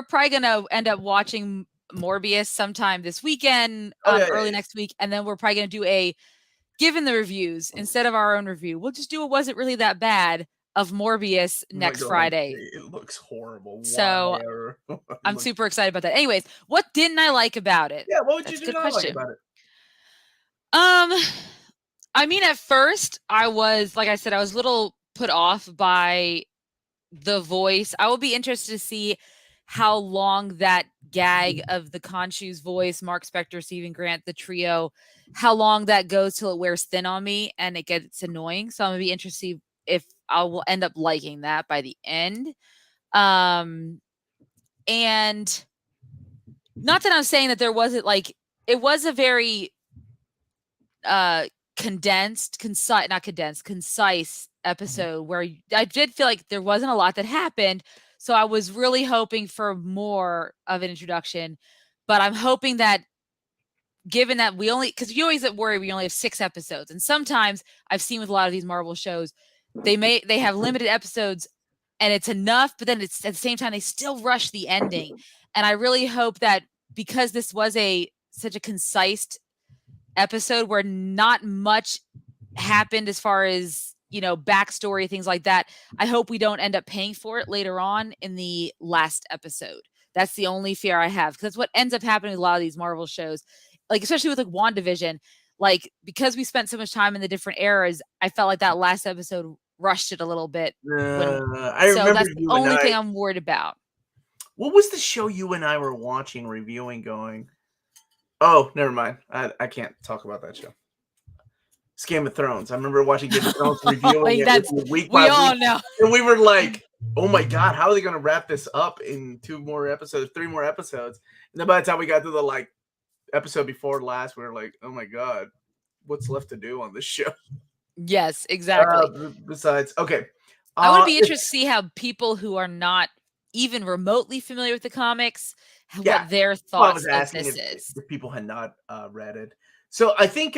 probably gonna end up watching Morbius sometime this weekend, early next week, and then we're probably gonna do given the reviews instead of our own review, we'll just do a Was It Really That Bad of Morbius next Friday. It looks horrible. So I'm super excited about that. Anyways, what didn't I like about it? Yeah, what would you not like about it? I mean, at first I was, like I said, I was a little put off by the voice. I will be interested to see how long that gag of the Khonshu's voice, Mark Spector, Stephen Grant, the trio, how long that goes till it wears thin on me and it gets annoying. So I'm gonna be interested to see if I will end up liking that by the end. And not that I'm saying that there wasn't it was a very concise episode where I did feel like there wasn't a lot that happened. So I was really hoping for more of an introduction, but I'm hoping that given that because you always worry we only have 6 episodes, and sometimes I've seen with a lot of these Marvel shows, they have limited episodes and it's enough, but then it's at the same time they still rush the ending. And I really hope that because this was such a concise episode where not much happened as far as backstory, things like that, I hope we don't end up paying for it later on in the last episode. That's the only fear I have, because that's what ends up happening with a lot of these Marvel shows, like especially with WandaVision. Like, because we spent so much time in the different eras, I felt like that last episode rushed it a little bit. I remember that's the only thing I'm worried about. What was the show you and I were watching, reviewing, going? Oh, never mind. I can't talk about that show. It's Game of Thrones. I remember watching Game of Thrones, reviewing it week by week. We all know. And we were like, oh my God, how are they going to wrap this up in 3 more episodes? And then by the time we got to the episode before last, we were like, oh my God, what's left to do on this show? Yes, exactly. Besides, okay. I would be interested to see how people who are not even remotely familiar with the comics, what their thoughts of this is. If people had not read it. So I think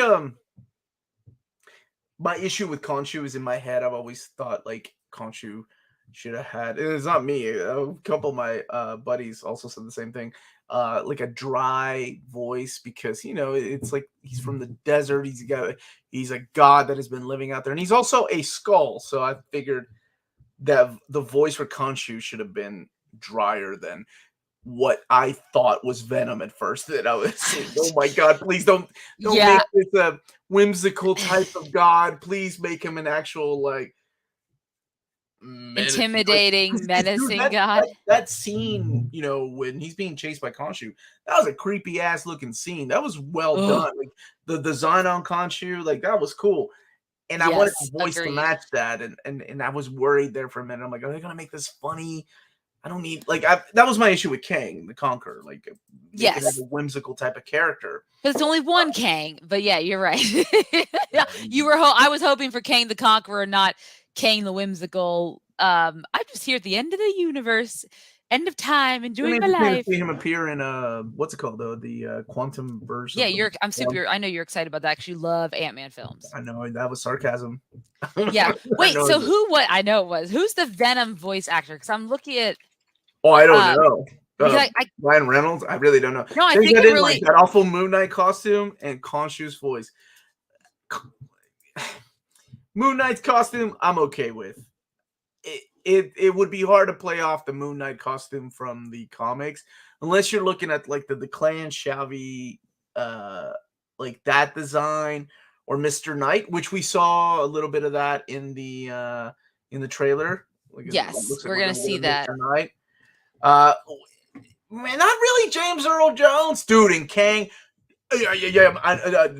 my issue with Khonshu is in my head. I've always thought Khonshu should have had, and it's not me, a couple of my buddies also said the same thing, like a dry voice, because it's like he's from the desert, he's a god that has been living out there, and he's also a skull. So I figured that the voice for Khonshu should have been drier than what I thought was Venom at first. That I was saying, oh my God, please don't make this a whimsical type of god. Please make him an actual intimidating, menacing god. That scene, when he's being chased by Khonshu, that was a creepy ass looking scene. That was well done. Like the design on Khonshu, that was cool. And I wanted the voice to match that, and I was worried there for a minute. I'm like, are they gonna make this funny? I don't need that was my issue with Kang the Conqueror, like making Yes. it a whimsical type of character. But it's only one Kang. But yeah, you're right. I was hoping for Kang the Conqueror, not Kang the Whimsical. I'm just here at the end of the universe, end of time, enjoying my life. See him appear in what's it called though? The quantum verse. Yeah, I know you're excited about that because you love Ant-Man films. I know that was sarcasm. Yeah. Wait, so I know it was. Who's the Venom voice actor? Because I'm looking at. Oh, I don't know. Ryan Reynolds? I really don't know. No, I think didn't like that awful Moon Knight costume and Khonshu's voice. Moon Knight's costume, I'm okay with. It would be hard to play off the Moon Knight costume from the comics unless you're looking at like the Clan Shavy like that design or Mr. Knight, which we saw a little bit of that in the trailer. Yes, we're gonna see that. Knight. Man, not really James Earl Jones, dude, and Kang. Yeah,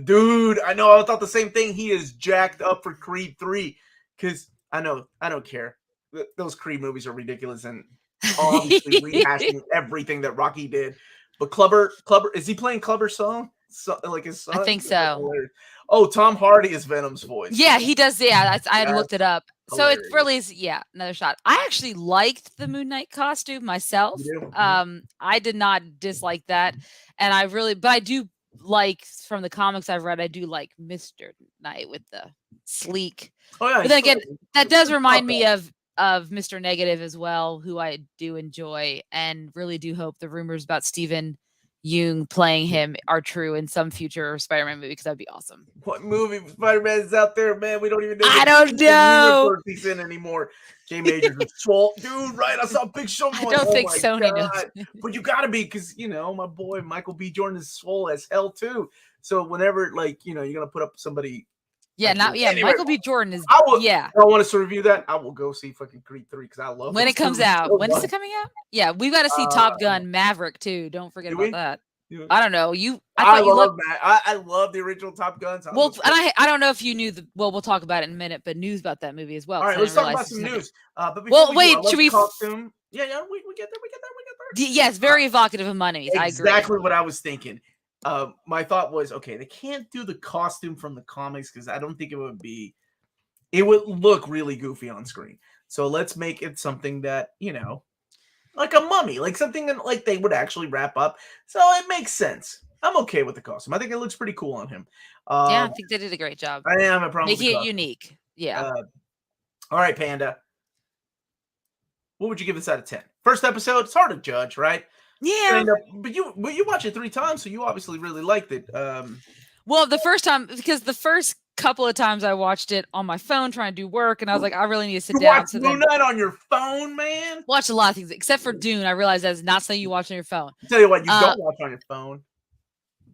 dude, I know. I thought the same thing. He is jacked up for Creed 3 because I don't care. Those Creed movies are ridiculous and obviously rehashing everything that Rocky did. But Clubber, is he playing Clubber's song? Like his son? I think so. Oh, Tom Hardy is Venom's voice. Yeah, he does. Yeah, I had looked it up. Hilarious. So it really is, another shot. I actually liked the Moon Knight costume myself. I did not dislike that. And but I do like, from the comics I've read, I do like Mr. Knight with the sleek. Oh, yeah. But then again, that does remind me of Mr. Negative as well, who I do enjoy and really do hope the rumors about Stephen Yeun playing him are true in some future Spider-Man movie, because that'd be awesome. What movie Spider-Man is out there, man? We don't even know. I don't know. He's in anymore. J. Majors is swole, dude. Right? I saw a big show. I don't think Sony knows. But you gotta be, because my boy Michael B. Jordan is swole as hell too. So whenever you're gonna put up somebody. Yeah, anyway, Michael B. Jordan is. I want us to review that. I will go see fucking Creed 3 because I love when it comes out. When is it coming out? Yeah, we've got to see Top Gun Maverick too. Don't forget about that. I don't know. I love the original Top Gun. Well, and I don't know if you knew we'll talk about it in a minute, but news about that movie as well. All right, let's talk about some news. But should we? Costume. Yeah, we get there. Yes, very evocative of money. Exactly what I was thinking. My thought was, okay, they can't do the costume from the comics because I don't think it would look really goofy on screen. So let's make it something that, like a mummy, like something that like they would actually wrap up. So it makes sense. I'm okay with the costume. I think it looks pretty cool on him. I think they did a great job. I didn't have a problem making it unique. Yeah. All right, Panda. What would you give this out of 10? First episode, it's hard to judge, right? Yeah, but you watched it 3 times, so you obviously really liked it. Well, the first time, because the first couple of times I watched it on my phone trying to do work, and I was like, I really need to sit down. Watch Moon Knight on your phone, man. Watch a lot of things, except for Dune. I realized that's not something you watch on your phone. I'll tell you what, you don't watch on your phone.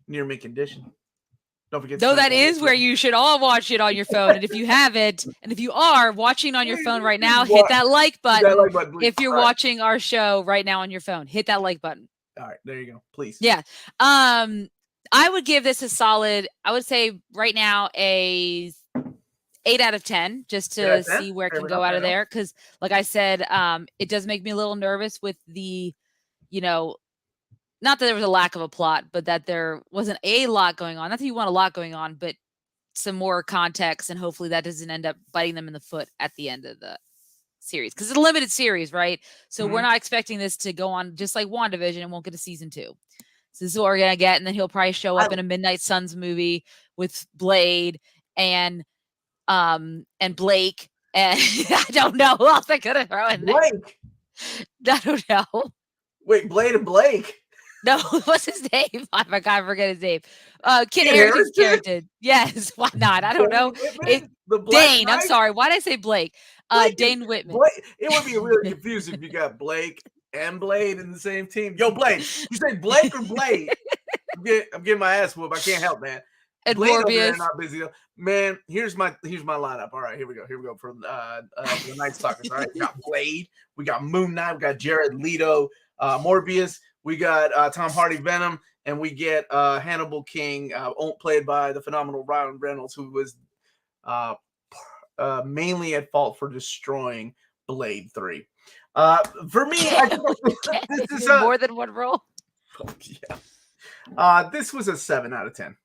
Near mint condition. Don't forget. Though that is where you should all watch it on your phone. And if you haven't, and if you are watching on your phone right now, hit that like button. If you're watching our show right now on your phone, hit that like button. All right, there you go. Please. Yeah. I would give this a solid, I would say right now a 8 out of 10, just to see where it can go out of there. Because like I said, it does make me a little nervous with the, not that there was a lack of a plot, but that there wasn't a lot going on. Not that you want a lot going on, but some more context, and hopefully that doesn't end up biting them in the foot at the end of the series. Because it's a limited series, right? So we're not expecting this to go on just like WandaVision and won't get a season 2. So this is what we're going to get. And then he'll probably show up in a Midnight Suns movie with Blade and Blake. And I don't know who else they're going to throw in there. Blake? I don't know. Wait, Blade and Blake? No, what's his name? I forget his name. Kid Harington's character. Yes, why not? I don't know. Dane, I'm sorry. Why did I say Blake? Dane Whitman. It would be really confusing if you got Blake and Blade in the same team. Yo, Blade. You say Blake or Blade? I'm getting my ass whooped. I can't help, man. And Morbius. Not busy though. Man, here's my lineup. All right, here we go. For the Night Stalkers. All right, we got Blade, we got Moon Knight, we got Jared Leto, Morbius, we got Tom Hardy Venom, and we get Hannibal King, played by the phenomenal Ryan Reynolds, who was mainly at fault for destroying Blade 3. For me, I think this is more than one role. Yeah. This was a 7 out of 10.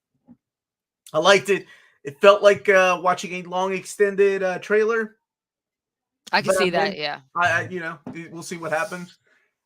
I liked it. It felt like watching a long extended trailer. I can see that. Yeah. We'll see what happens.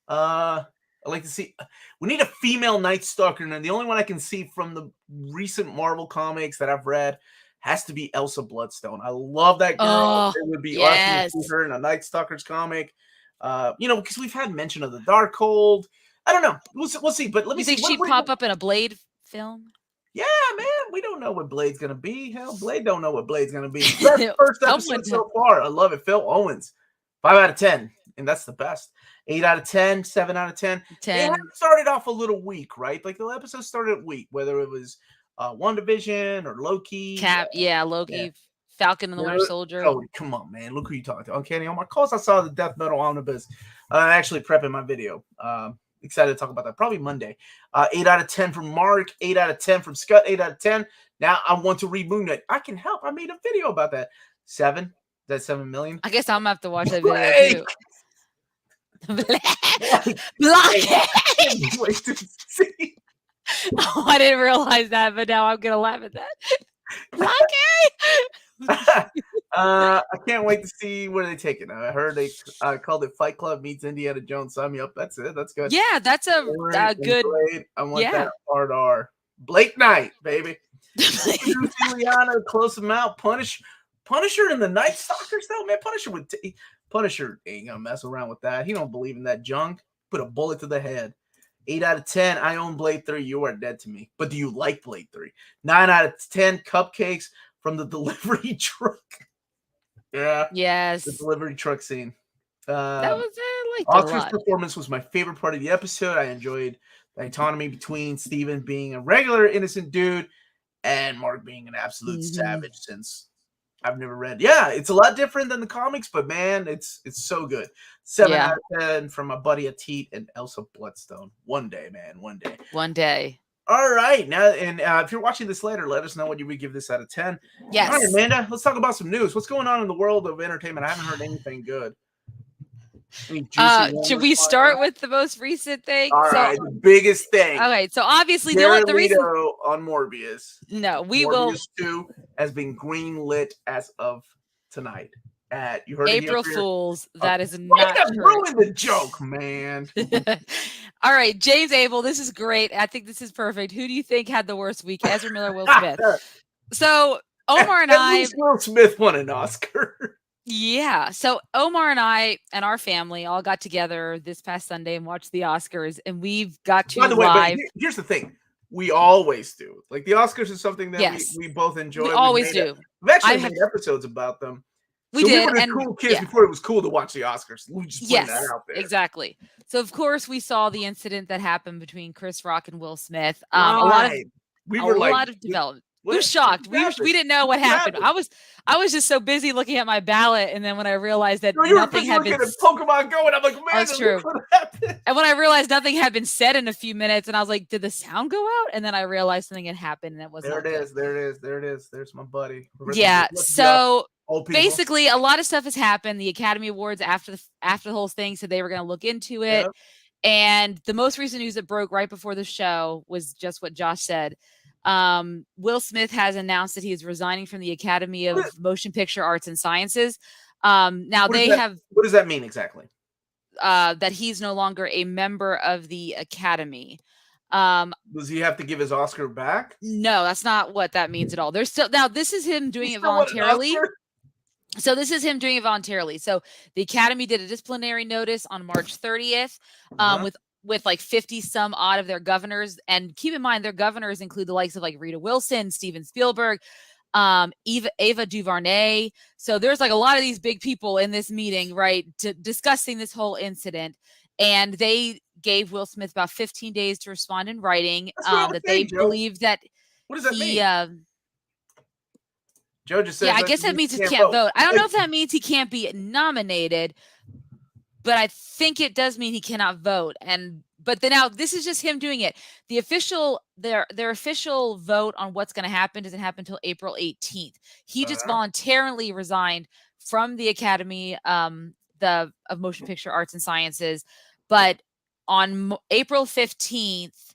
I like to see. We need a female Night Stalker, and the only one I can see from the recent Marvel comics that I've read has to be Elsa Bloodstone. I love that girl. Oh, it would be yes. awesome to see her in a Night Stalker's comic. Because we've had mention of the Darkhold. I don't know. We'll see. But let me see. You think she'd pop up in a Blade film? Yeah, man. We don't know what Blade's gonna be. Hell, Blade don't know what Blade's gonna be. First episode so far. I love it. Phil Owens, 5 out of 10, and that's the best. 8 out of 10, 7 out of 10. 10. It started off a little weak, right? Like the episode started weak, whether it was WandaVision or Loki. Loki. Yeah. Falcon and the Winter Soldier. Oh, come on, man. Look who you talking to. Uncanny Omar. Of course, I saw the Death Metal Omnibus. Actually prepping my video. Excited to talk about that. Probably Monday. 8 out of 10 from Mark. 8 out of 10 from Scott. 8 out of 10. Now I want to reboot it. I can help. I made a video about that. 7. Is that 7 million? I guess I'm going to have to watch that video too. Blockhead. Wait to see. Oh, I didn't realize that, but now I'm going to laugh at that. Blockhead. I can't wait to see where they take it. I heard they called it Fight Club meets Indiana Jones. Sign me up. That's it. That's good. Yeah, that's a good. Blade. I want that hard R. Blake Knight, baby. Juliana, close him out. Punisher in the Night Stalkers, though, man. Punisher ain't gonna mess around with that. He don't believe in that junk. Put a bullet to the head. 8 out of 10. I own Blade 3. You are dead to me. But do you like Blade 3? 9 out of 10. Cupcakes from the delivery truck. Yeah. Yes. The delivery truck scene. That was like Oscar's performance was my favorite part of the episode. I enjoyed the autonomy between Steven being a regular innocent dude and Mark being an absolute savage, since I've never read. Yeah, it's a lot different than the comics, but man, it's so good. 7 out of 10 from my buddy Atit and Elsa Bloodstone. One day, man. One day. One day. All right. Now, and if you're watching this later, let us know what you would give this out of 10. Yes. All right, Amanda, let's talk about some news. What's going on in the world of entertainment? I haven't heard anything good. Should we start with the most recent thing? All right, the biggest thing. Okay, so obviously the reason on Morbius. No, Morbius 2 has been greenlit as of tonight. You heard April Fools. That is not true. Ruin the joke, man. All right, James Abel, this is great. I think this is perfect. Who do you think had the worst week? Ezra Miller, Will Smith. So Omar and I. Will Smith won an Oscar. Yeah. So Omar and I and our family all got together this past Sunday and watched the Oscars, and we've got to live. Here's the thing. We always do. Like the Oscars is something that we both enjoy. We always do. We've actually made episodes about them. We did. We were the cool kids before it was cool to watch the Oscars. We just put that out there. Exactly. So of course we saw the incident that happened between Chris Rock and Will Smith. A lot of development. We were shocked. We didn't know what happened. I was just so busy looking at my ballot, and then when I realized that nothing had been Pokemon Go, and I'm like, man, that's true. And when I realized nothing had been said in a few minutes, and I was like, did the sound go out? And then I realized something had happened, and it was there. It is. There's my buddy. Yeah. So basically, a lot of stuff has happened. The Academy Awards after the whole thing said they were going to look into it, and the most recent news that broke right before the show was just what Josh said. Will Smith has announced that he is resigning from the Academy of Motion Picture Arts and Sciences. Now what does that mean exactly? That he's no longer a member of the Academy. Does he have to give his Oscar back? No, that's not what that means at all. This is him doing it voluntarily. So this is him doing it voluntarily. So the Academy did a disciplinary notice on March 30th, with like 50 some odd of their governors. And keep in mind, their governors include the likes of like Rita Wilson, Steven Spielberg, Ava DuVernay. So there's like a lot of these big people in this meeting, right, discussing this whole incident. And they gave Will Smith about 15 days to respond in writing that they believe that what does that mean? Joe just said, I guess that means he can't vote. I don't know if that means he can't be nominated, but I think it does mean he cannot vote. But then now this is just him doing it. The their official vote on what's going to happen doesn't happen until April 18th. He just voluntarily resigned from the Academy. of Motion Picture Arts and Sciences. But on April 15th,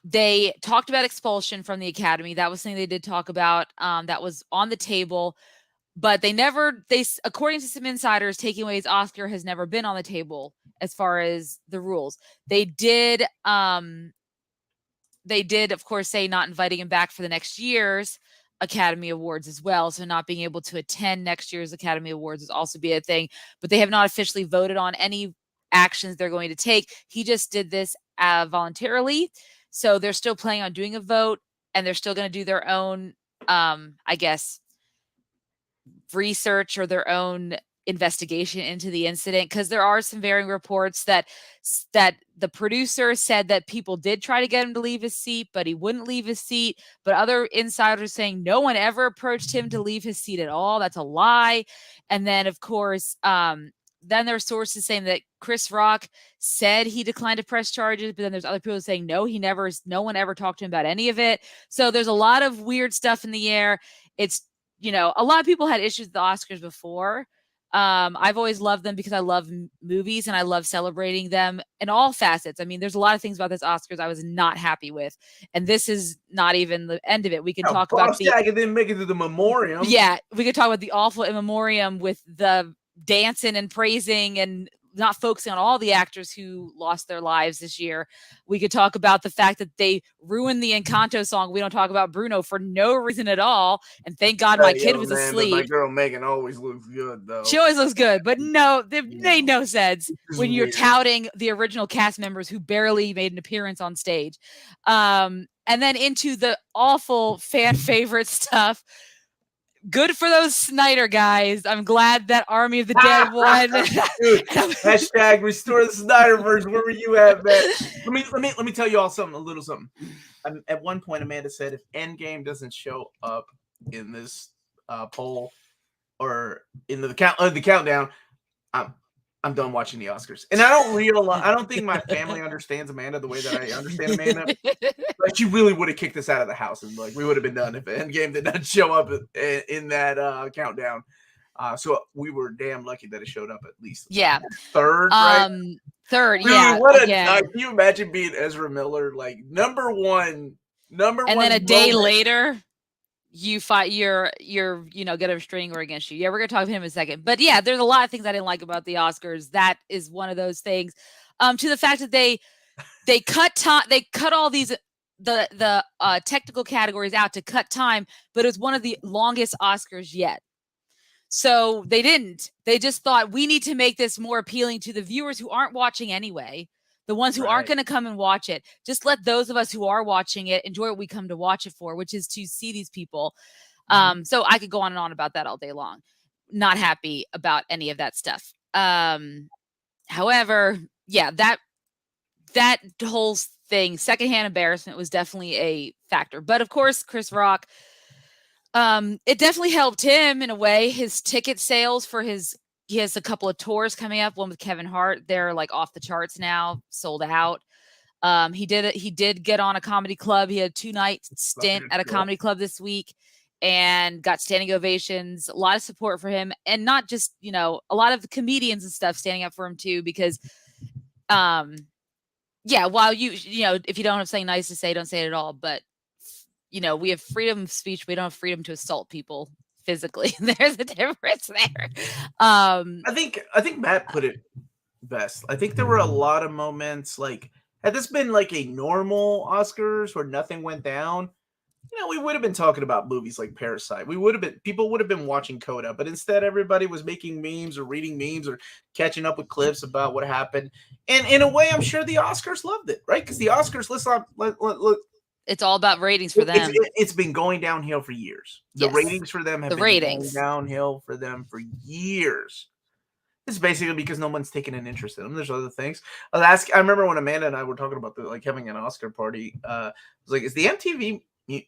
they talked about expulsion from the Academy. That was something they did talk about. That was on the table. But according to some insiders, taking away his Oscar has never been on the table as far as the rules. They did, of course, say not inviting him back for the next year's Academy Awards as well. So not being able to attend next year's Academy Awards is also be a thing. But they have not officially voted on any actions they're going to take. He just did this voluntarily. So they're still planning on doing a vote, and they're still going to do their own, I guess, research or their own investigation into the incident, because there are some varying reports that the producer said that people did try to get him to leave his seat, but he wouldn't leave his seat. But other insiders saying no one ever approached him to leave his seat at all. That's a lie. And then, of course, then there are sources saying that Chris Rock said he declined to press charges, but then there's other people saying no one ever talked to him about any of it. So there's a lot of weird stuff in the air. It's, a lot of people had issues with the Oscars before. I've always loved them because I love movies and I love celebrating them in all facets. I mean, there's a lot of things about this Oscars I was not happy with, and this is not even the end of it. We can talk about the didn't make it to the memoriam. Yeah, we could talk about the awful in memoriam with the dancing and praising and not focusing on all the actors who lost their lives this year. We could talk about the fact that they ruined the Encanto song. We don't talk about Bruno for no reason at all. And thank God my kid was asleep. My girl Megan always looks good, though. She always looks good, but no, it made no sense when you're touting the original cast members who barely made an appearance on stage. And then into the awful fan favorite stuff. Good for those Snyder guys. I'm glad that Army of the Dead won. Dude, hashtag restore the Snyderverse. Where were you at, man? Let me tell you all something, a little something. At one point, Amanda said, if Endgame doesn't show up in this poll or in the countdown, I'm done watching the Oscars. And I don't think my family understands Amanda the way that I understand Amanda. But she really would have kicked us out of the house, and we would have been done if Endgame did not show up in that countdown. So we were damn lucky that it showed up at least. Yeah. Third, right? Third, really, yeah. What a night. Can you imagine being Ezra Miller, number one? And then a day later, you fight you're get a restraining order against you. Yeah, we're gonna talk about him in a second. But yeah, there's a lot of things I didn't like about the Oscars. That is one of those things. To the fact that they cut all these the technical categories out to cut time, but it was one of the longest Oscars yet. So they just thought we need to make this more appealing to the viewers who aren't watching anyway. The ones who aren't going to come and watch it. Just let those of us who are watching it enjoy what we come to watch it for, which is to see these people. So I could go on and on about that all day long. Not happy about any of that stuff. However, yeah, that whole thing, secondhand embarrassment was definitely a factor. But of course, Chris Rock, it definitely helped him in a way. His ticket sales for he has a couple of tours coming up, one with Kevin Hart. They're off the charts now, sold out. He did get on a comedy club. He had a 2-night stint at a comedy club this week and got standing ovations, a lot of support for him. And not just, a lot of the comedians and stuff standing up for him too, because, while if you don't have something nice to say, don't say it at all. But, we have freedom of speech. We don't have freedom to assault people physically. There's a difference there. I think Matt put it best. I think there were a lot of moments had this been a normal Oscars where nothing went down, we would have been talking about movies like Parasite. People would have been watching Coda, but instead everybody was making memes or reading memes or catching up with clips about what happened. And in a way, I'm sure the Oscars loved it, right? Because the Oscars, look, it's all about ratings for them. It's been going downhill for years. The ratings for them have been going downhill for them for years. It's basically because no one's taking an interest in them. There's other things. I remember when Amanda and I were talking about having an Oscar party. I was is the MTV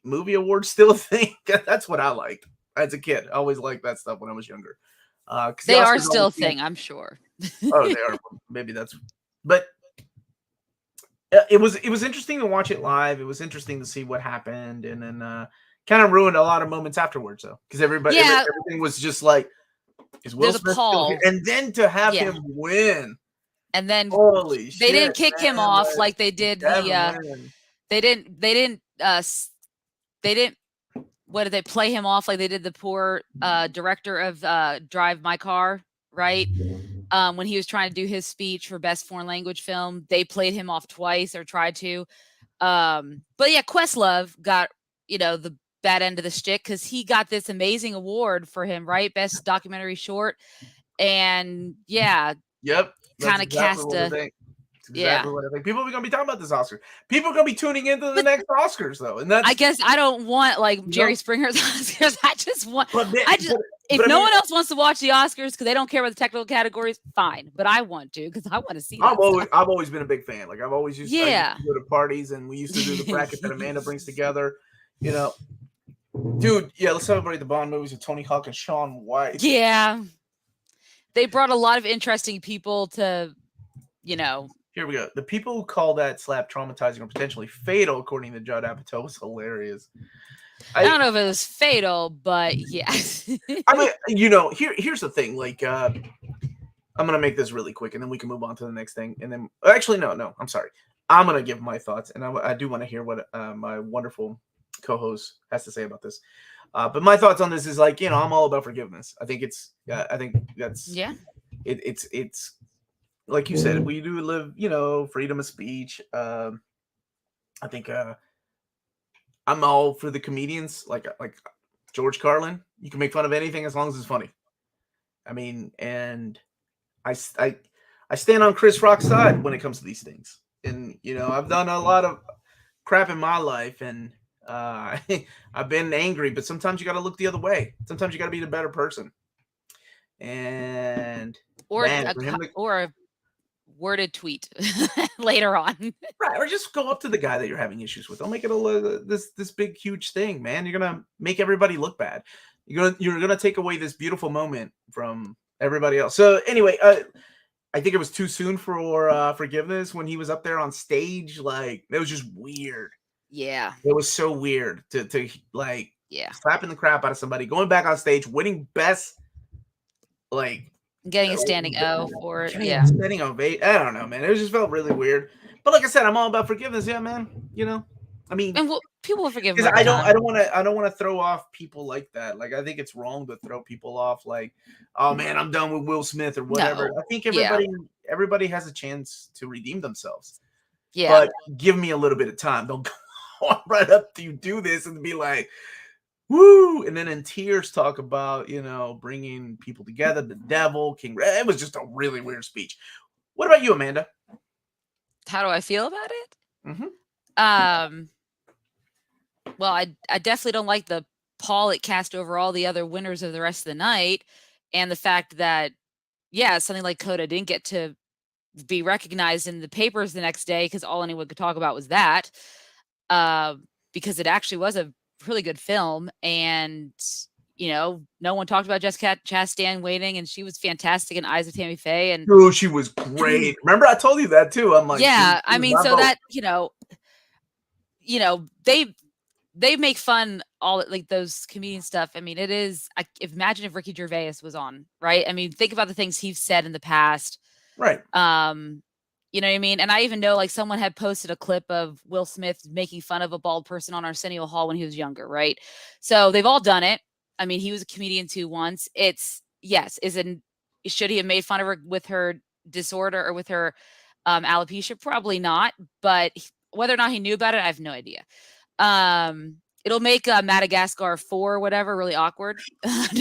Movie Awards still a thing? That's what I liked as a kid. I always liked that stuff when I was younger. They are still a thing, I'm sure. Oh, they are. Maybe that's. But it was interesting to watch it live. It was interesting to see what happened, and then kind of ruined a lot of moments afterwards, though, because everything was just Is Will Smith still here? And then to have him win. And then holy shit, they didn't kick him off like they did they didn't what did they play him off like they did the poor director of Drive My Car, right? When he was trying to do his speech for best foreign language film, they played him off twice or tried to. But yeah, Questlove got, the bad end of the stick because he got this amazing award for him, right? Best documentary short. And yeah. Yep. Kind of cast a. Exactly what I think. People are going to be talking about this Oscar. People are going to be tuning into the next Oscars, though, and that's. I guess I don't want Jerry Springer's Oscars. I just want. If no one else wants to watch the Oscars because they don't care about the technical categories, fine. But I want to because I want to see. I've always been a big fan. Like I've always used to go to parties, and we used to do the bracket that Amanda brings together. Dude, let's celebrate the Bond movies with Tony Hawk and Shaun White. Yeah, they brought a lot of interesting people to, Here we go. The people who call that slap traumatizing or potentially fatal, according to Judd Apatow, was hilarious. I don't know if it was fatal, but yeah. I mean, here's the thing. Like, I'm gonna make this really quick, and then we can move on to the next thing. And then, actually, no, I'm sorry. I'm gonna give my thoughts, and I do want to hear what my wonderful co-host has to say about this. But my thoughts on this is I'm all about forgiveness. I think that's it's. Like you said, we do live, freedom of speech. I think I'm all for the comedians, like George Carlin. You can make fun of anything as long as it's funny. I mean, and I stand on Chris Rock's side when it comes to these things. And I've done a lot of crap in my life, and I've been angry. But sometimes you got to look the other way. Sometimes you got to be the better person. And or a worded tweet later on, right? Or just go up to the guy that you're having issues with. Don't make it this big huge thing, man. You're gonna make everybody look bad. You're gonna take away this beautiful moment from everybody else. So anyway, I think it was too soon for forgiveness when he was up there on stage. Like it was just weird. Yeah, it was so weird to slapping the crap out of somebody, going back on stage, winning best getting a standing O for it. Standing ovation. I don't know, man. It just felt really weird. But like I said, I'm all about forgiveness. Yeah, man. I mean, and people will forgive. I don't want to throw off people like that. Like I think it's wrong to throw people off. Like, oh man, I'm done with Will Smith or whatever. No. I think everybody has a chance to redeem themselves. Yeah. But give me a little bit of time. Don't go right up to you do this and be like, woo, and then in tears talk about, bringing people together, the devil, King. It was just a really weird speech. What about you, Amanda? How do I feel about it? Mm-hmm. Well, I definitely don't like the pall it cast over all the other winners of the rest of the night, and the fact that, something like Coda didn't get to be recognized in the papers the next day because all anyone could talk about was that, because it actually was a really good film, and no one talked about Jessica Chastain waiting, and she was fantastic in Eyes of Tammy Faye, and she was great. Remember I told you that too. I'm like, I mean, so that they make fun all those comedian stuff. I mean, it is. Imagine if Ricky Gervais was on, right? I mean, think about the things he's said in the past, right? You know what I mean? And I even know someone had posted a clip of Will Smith making fun of a bald person on Arsenio Hall when he was younger, right? So they've all done it. I mean, he was a comedian too once. Should he have made fun of her with her disorder or with her alopecia? Probably not. But whether or not he knew about it, I have no idea. It'll make Madagascar 4 or whatever really awkward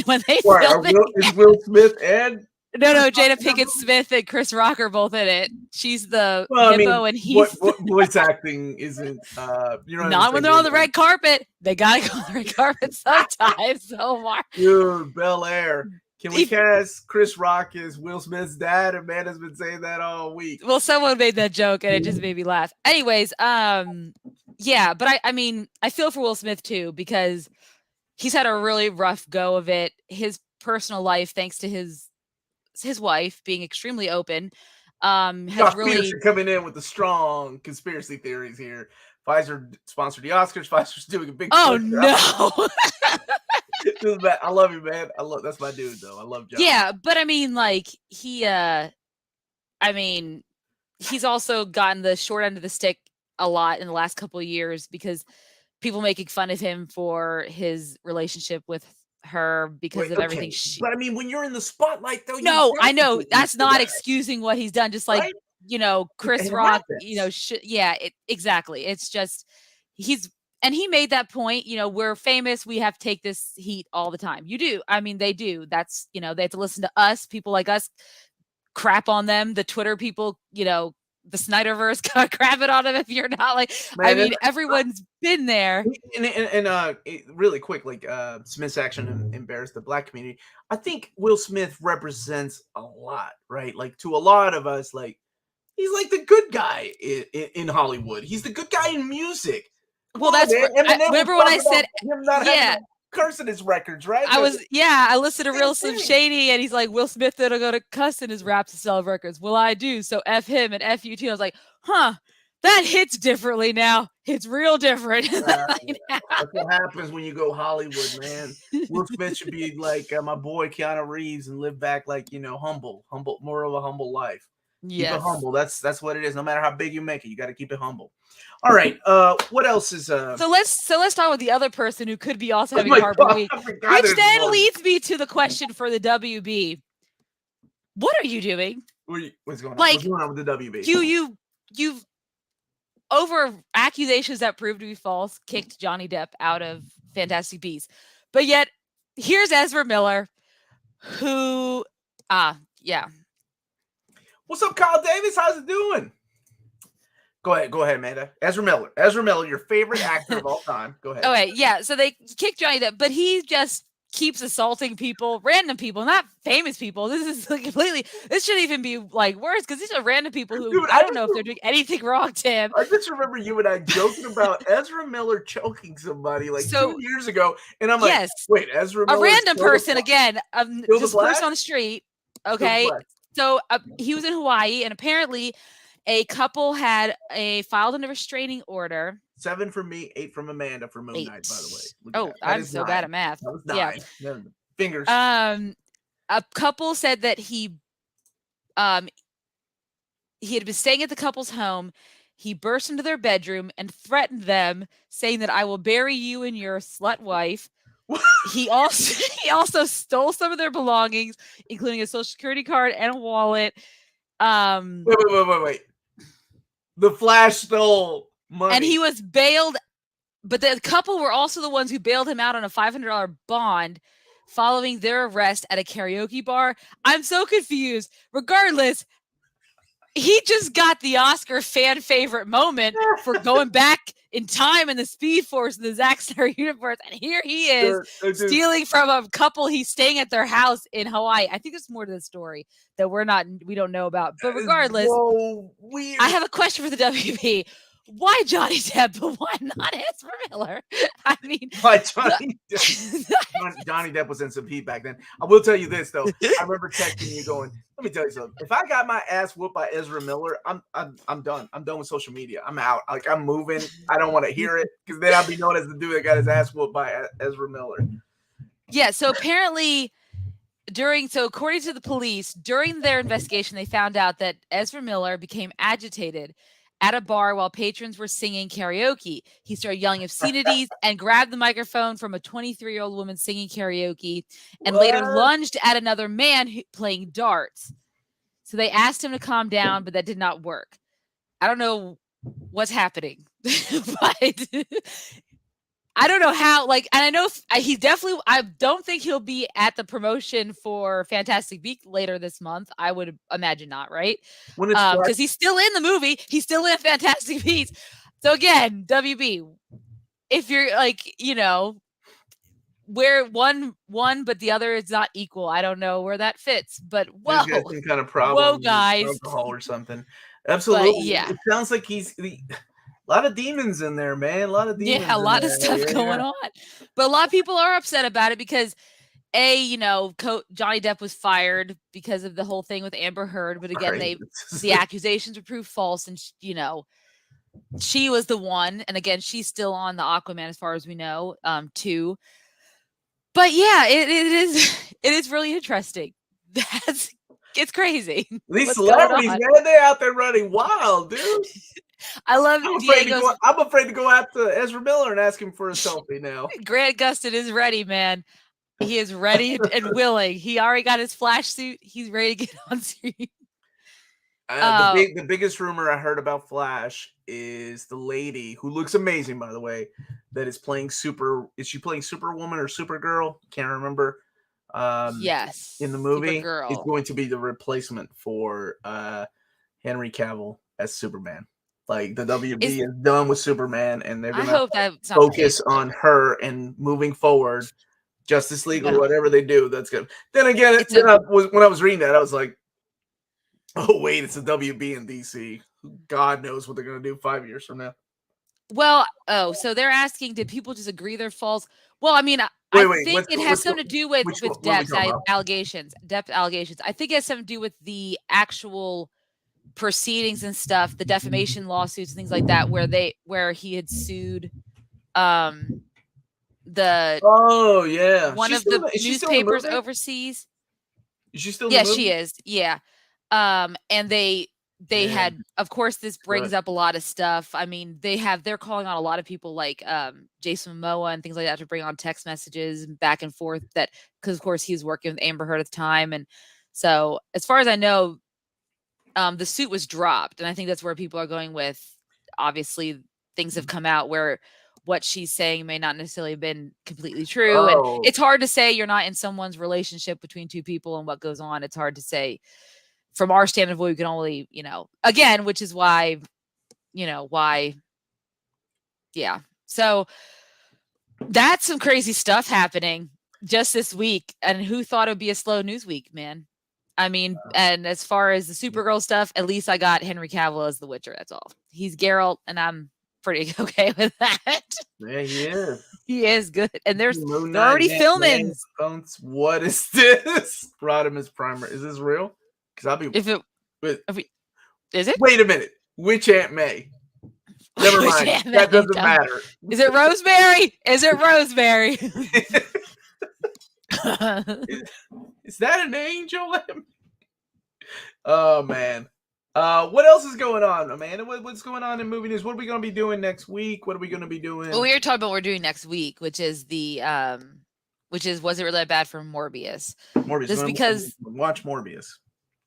when they film it. Is Will Smith and No, Jada Pinkett Smith and Chris Rock are both in it. She's the hippo, and he's what voice acting isn't. Not when they're on the red carpet. They gotta go on the red carpet sometimes. Omar, dude, Bel Air. Can we cast Chris Rock as Will Smith's dad? Amanda's been saying that all week. Well, someone made that joke, and it just made me laugh. Anyways, but I mean, I feel for Will Smith too because he's had a really rough go of it. His personal life, thanks to his wife being extremely open, has Josh really Peterson coming in with the strong conspiracy theories here. Pfizer sponsored the Oscars. Pfizer's doing a big. Oh no! I love you, man. That's my dude, though. I love Johnny. Yeah, but I mean, like he's also gotten the short end of the stick a lot in the last couple of years because people making fun of him for his relationship with her because of everything but I mean, when you're in the spotlight, though, No, I know. definitely That's do not that, excusing what he's done, just like, right? Chris It Rock, happens. exactly. It's just he made that point, we're famous, we have to take this heat all the time. You do. I mean, they do. That's, they have to listen to us, people like us crap on them, the Twitter people, the Snyderverse crap it on them if you're not like, I Man, mean, everyone's been there. really quick, like Smith's action embarrassed the black community. I think Will Smith represents a lot, right? Like to a lot of us, like he's like the good guy in Hollywood. He's the good guy in music. Come Well, on, that's man. Eminem was remember when I talking said, about him not having yeah, a curse in his records, right? I listened to Real Same Slim thing. Shady, and he's like, Will Smith didn't go to cuss in his raps to sell records. Well, I do, so F him and F you too. I was like, huh, that hits differently now. It's real different. That's what happens when you go Hollywood, man. Will Smith should be like my boy Keanu Reeves and live back like humble, more of a humble life. Keep it Yes. humble. That's what it is. No matter how big you make it, you got to keep it humble. All right. What else is So let's talk about the other person who could be also having my a horrible God, week, I forgot which there's then one. leads me to the question for the WB. What are you doing? What's going on? Like, What's going on with the WB? You've over accusations that proved to be false, kicked Johnny Depp out of Fantastic Beasts. But yet, here's Ezra Miller, who, yeah. What's up, Kyle Davis? How's it doing? Go ahead, Amanda. Ezra Miller, your favorite actor of all time. Go ahead. Okay, yeah. So they kicked Johnny Depp, but he just keeps assaulting people, random people, not famous people. This is like completely. This shouldn't even be like worse because these are random people who Dude, I don't know if they're doing anything wrong to him. I just remember you and I joking about Ezra Miller choking somebody like 2 years ago, and I'm like, wait, Ezra Miller, a random person again, just a person on the street. Okay, so he was in Hawaii, and apparently, a couple had filed a restraining order. 7 from me, 8 from Amanda for Moon Knight, by the way. Oh, I'm so bad at math. That was 9. Yeah. Fingers. A couple said that he had been staying at the couple's home. He burst into their bedroom and threatened them, saying that I will bury you and your slut wife. He also stole some of their belongings, including a social security card and a wallet. Wait. The Flash stole money. And he was bailed, but the couple were also the ones who bailed him out on a $500 bond following their arrest at a karaoke bar. I'm so confused. Regardless, he just got the Oscar fan favorite moment for going back in time in the Speed Force in the Zack Snyder universe, and here he is stealing from a couple he's staying at their house in Hawaii. I think there's more to the story that we don't know about. But regardless, I have a question for the WB. Why Johnny Depp, but why not Ezra Miller? I mean, why Johnny Depp? Johnny Depp was in some heat back then. I will tell you this though. I remember texting you going, "Let me tell you something. If I got my ass whooped by Ezra Miller, I'm done. I'm done with social media. I'm out. Like I'm moving. I don't want to hear it because then I'll be known as the dude that got his ass whooped by Ezra Miller." Yeah. So apparently, according to the police, during their investigation, they found out that Ezra Miller became agitated at a bar while patrons were singing karaoke. He started yelling obscenities and grabbed the microphone from a 23-year-old woman singing karaoke and later lunged at another man playing darts. So they asked him to calm down, but that did not work. I don't know what's happening, but I don't know how, and I know I don't think he'll be at the promotion for Fantastic Beasts later this month. I would imagine not, right? Because he's still in the movie. He's still in Fantastic Beasts. So again, WB, if you're where one, but the other is not equal, I don't know where that fits, but whoa. He's got some kind of problem. Whoa, guys. Alcohol or something. Absolutely. But, yeah. It sounds like he's a lot of demons in there, man. A lot of demons. Yeah, a lot of stuff going on. But a lot of people are upset about it because, Johnny Depp was fired because of the whole thing with Amber Heard. But again, the accusations were proved false, and she was the one. And again, she's still on the Aquaman, as far as we know, too. But yeah, it is it is really interesting. It's crazy. These What's going celebrities, on? man, they out there running wild, dude. I love Diego's. I'm afraid to go after Ezra Miller and ask him for a selfie now. Grant Gustin is ready, man. He is ready and willing. He already got his flash suit. He's ready to get on screen. The biggest rumor I heard about Flash is the lady who looks amazing, by the way, that is playing Is she playing Superwoman or Supergirl? Can't remember. Yes. In the movie, Supergirl is going to be the replacement for Henry Cavill as Superman. Like the WB is done with Superman, and they're gonna focus on her and moving forward. Justice League or whatever they do, that's good. Then again, when I was reading that, I was like, oh wait, it's a WB in DC. God knows what they're gonna do 5 years from now. Well, so they're asking, did people just agree they're false? Well, I mean, I think it has something to do with depth allegations. Depth allegations. I think it has something to do with the actual proceedings and stuff, the defamation lawsuits and things like that, where he had sued one of the newspapers overseas. Is she still? Yeah, she is. Yeah, and they had, of course, this brings up a lot of stuff. I mean, they're calling on a lot of people like Jason Momoa and things like that to bring on text messages back and forth, that because of course he was working with Amber Heard at the time. And so as far as I know, the suit was dropped, and I think that's where people are going with. Obviously things have come out where what she's saying may not necessarily have been completely true. And it's hard to say. You're not in someone's relationship between two people and what goes on. It's hard to say. From our standpoint, we can only, again, which is why. Yeah. So that's some crazy stuff happening just this week. And who thought it would be a slow news week, man? I mean, and as far as the Supergirl stuff, at least I got Henry Cavill as the Witcher. That's all. He's Geralt, and I'm pretty okay with that. Yeah, he is. He is good. And they're already filming. What is this? Rodimus Primer. Is this real? Because I'll be. Is it? Wait a minute. Which Aunt May? Never mind. That doesn't matter. Is it Rosemary? Is it Rosemary? Is that an angel? Oh man. What else is going on, Amanda? What's going on in movie news? What are we going to be doing next week? What are we going to be doing? Well, we were talking about what we're doing next week, which is was it really bad for Morbius? Just because watch Morbius.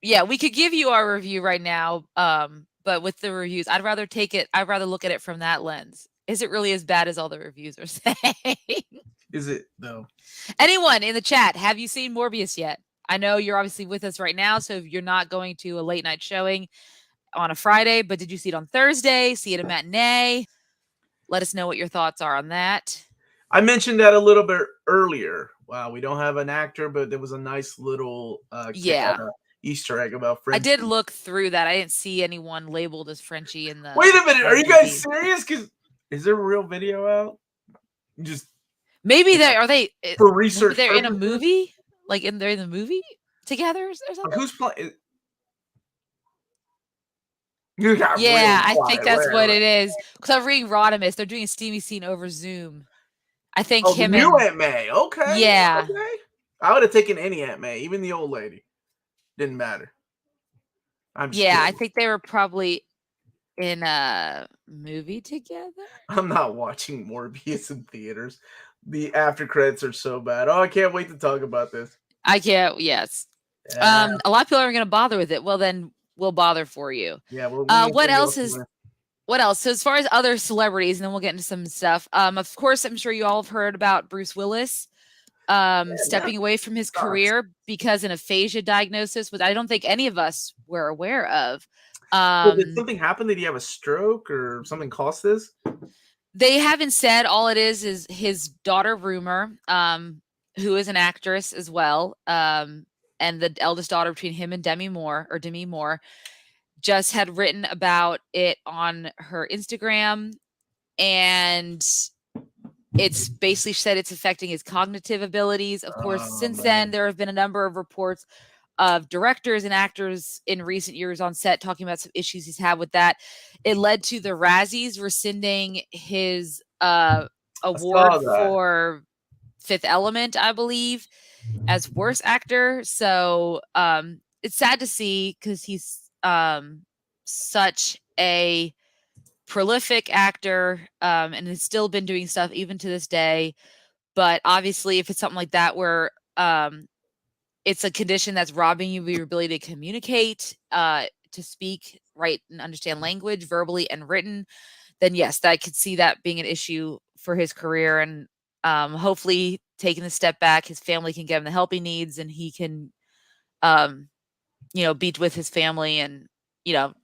Yeah, we could give you our review right now, but with the reviews, I'd rather look at it from that lens. Is it really as bad as all the reviews are saying? Is it though? Anyone in the chat, have you seen Morbius yet? I know you're obviously with us right now, so you're not going to a late night showing on a Friday, but did you see it on Thursday? See it at a matinee? Let us know what your thoughts are on that. I mentioned that a little bit earlier. Wow, we don't have an actor, but there was a nice little Easter egg about Frenchie. I did look through that. I didn't see anyone labeled as Frenchie in the. Wait a minute, are you guys serious? Because is there a real video out? Just maybe are they for research? They're in a movie, they're in the movie together or something. Who's playing? Yeah, I think that's what it is. Because I'm reading Rodimus. They're doing a steamy scene over Zoom. I think him and Aunt May. Okay. Yeah. Okay. I would have taken any Aunt May, even the old lady. Didn't matter. I think they were probably in a movie together. I'm not watching Morbius in theaters. The after credits are so bad. Oh, I can't wait to talk about this. I can't. Yes. Yeah. A lot of people aren't going to bother with it. Well, then we'll bother for you. Yeah. What else? So as far as other celebrities, and then we'll get into some stuff. Of course, I'm sure you all have heard about Bruce Willis stepping away from his career because an aphasia diagnosis, which I don't think any of us were aware of. Did something happen? Did he have a stroke or something caused this? They haven't said. All it is his daughter Rumor, who is an actress as well, and the eldest daughter between him and Demi Moore, just had written about it on her Instagram, and it's basically said it's affecting his cognitive abilities. Of course, since then, there have been a number of reports of directors and actors in recent years on set talking about some issues he's had with that. It led to the Razzies rescinding his award Fifth Element, I believe, as worst actor. So it's sad to see because he's such a prolific actor and has still been doing stuff even to this day. But obviously, if it's something like that where it's a condition that's robbing you of your ability to communicate, to speak, write, and understand language, verbally and written, then yes, I could see that being an issue for his career. And hopefully, taking a step back, his family can get him the help he needs, and he can, be with his family, and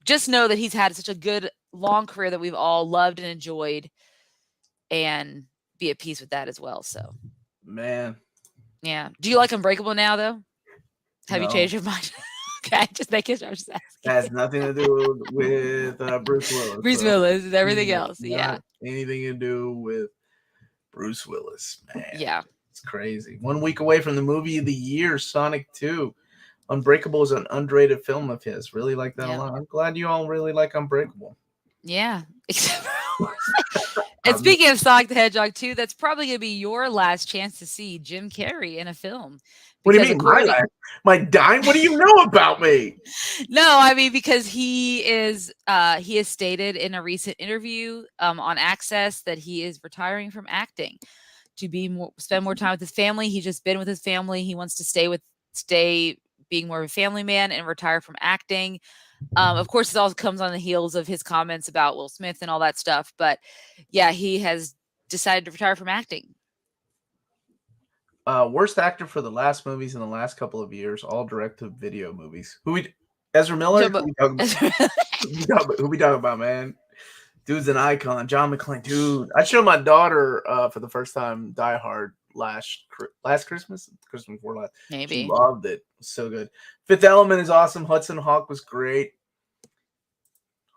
just know that he's had such a good long career that we've all loved and enjoyed, and be at peace with that as well. So, man, yeah. Do you like Unbreakable now, though? Have you No. changed your mind? Okay, just making sure. I'm just asking. That has nothing to do with Bruce Willis. Bruce Willis and everything else. Yeah. Not anything to do with Bruce Willis, man. Yeah. It's crazy. 1 week away from the movie of the year, Sonic 2. Unbreakable is an underrated film of his. Really like that a lot. I'm glad you all really like Unbreakable. Yeah. And speaking of Sonic the Hedgehog 2, that's probably going to be your last chance to see Jim Carrey in a film. What do you mean, my dime? What do you know about me? No, I mean, because he has stated in a recent interview on Access that he is retiring from acting to spend more time with his family. He's just been with his family. He wants to stay being more of a family man and retire from acting. Of course, this all comes on the heels of his comments about Will Smith and all that stuff. But yeah, he has decided to retire from acting. Worst actor for the last movies in the last couple of years, all direct-to-video movies. Ezra Miller? Who we talking about, man? Dude's an icon. John McClane. Dude, I showed my daughter for the first time Die Hard last Christmas before last. Maybe. She loved it. It was so good. Fifth Element is awesome. Hudson Hawk was great.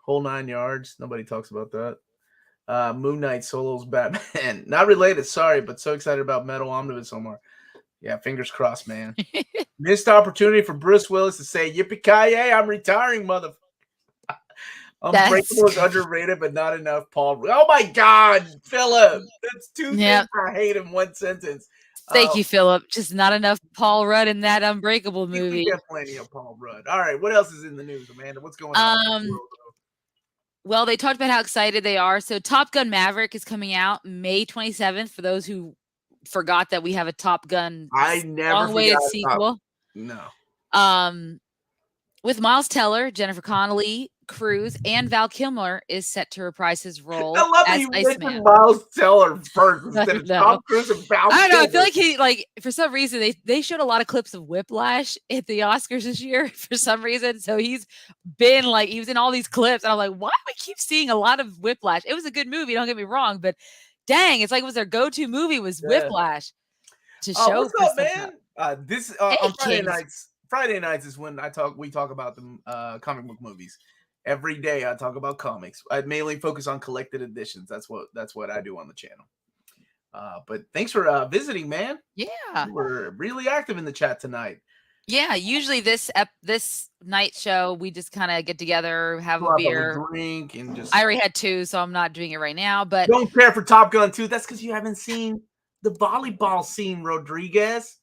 Whole 9 yards. Nobody talks about that. Moon Knight, Solo's Batman. Not related, sorry, but so excited about Metal Omnibus, Omar. Yeah, fingers crossed, man. Missed opportunity for Bruce Willis to say, yippee-ki-yay, I'm retiring, mother. Unbreakable is underrated, but not enough, Paul. Oh, my God, Philip. That's two things I hate in one sentence. Thank you, Philip. Just not enough Paul Rudd in that Unbreakable movie. We get plenty of Paul Rudd. All right, what else is in the news, Amanda? What's going on? Well, they talked about how excited they are. So Top Gun Maverick is coming out May 27th. For those who forgot that we have a Top Gun long-awaited sequel. No. With Miles Teller, Jennifer Connelly, Cruz, and Val Kilmer is set to reprise his role I love as you Iceman. Miles Teller first instead of Tom Cruise and Val Kilmer. I don't know. I feel like for some reason they showed a lot of clips of Whiplash at the Oscars this year for some reason. So he was in all these clips, and I'm like, why do we keep seeing a lot of Whiplash? It was a good movie, don't get me wrong, but dang, it's like it was their go-to movie was Whiplash to show. What's up, man? On Friday nights. Friday nights is when we talk about the comic book movies. Every day I talk about comics. I mainly focus on collected editions. That's what I do on the channel. But thanks for visiting, man. Yeah. We're really active in the chat tonight. Yeah, usually this night show we just kind of get together, have a beer, drink, and just. I already had 2, so I'm not doing it right now. But don't care for Top Gun 2. That's because you haven't seen the volleyball scene, Rodriguez.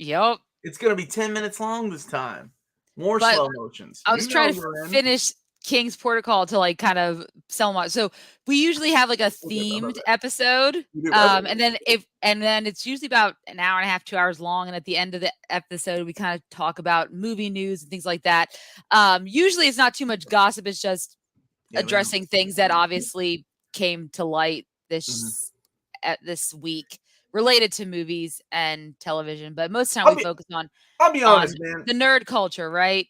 Yep. It's going to be 10 minutes long this time. More slow motions. I was trying to finish King's Protocol to like kind of sell much. So we usually have like a themed episode. And then it's usually about an hour and a half, 2 hours long. And at the end of the episode, we kind of talk about movie news and things like that. Usually it's not too much gossip. It's just addressing things that obviously came to light this week, related to movies and television, but most of the time we focus on. I'll be honest, man. The nerd culture, right?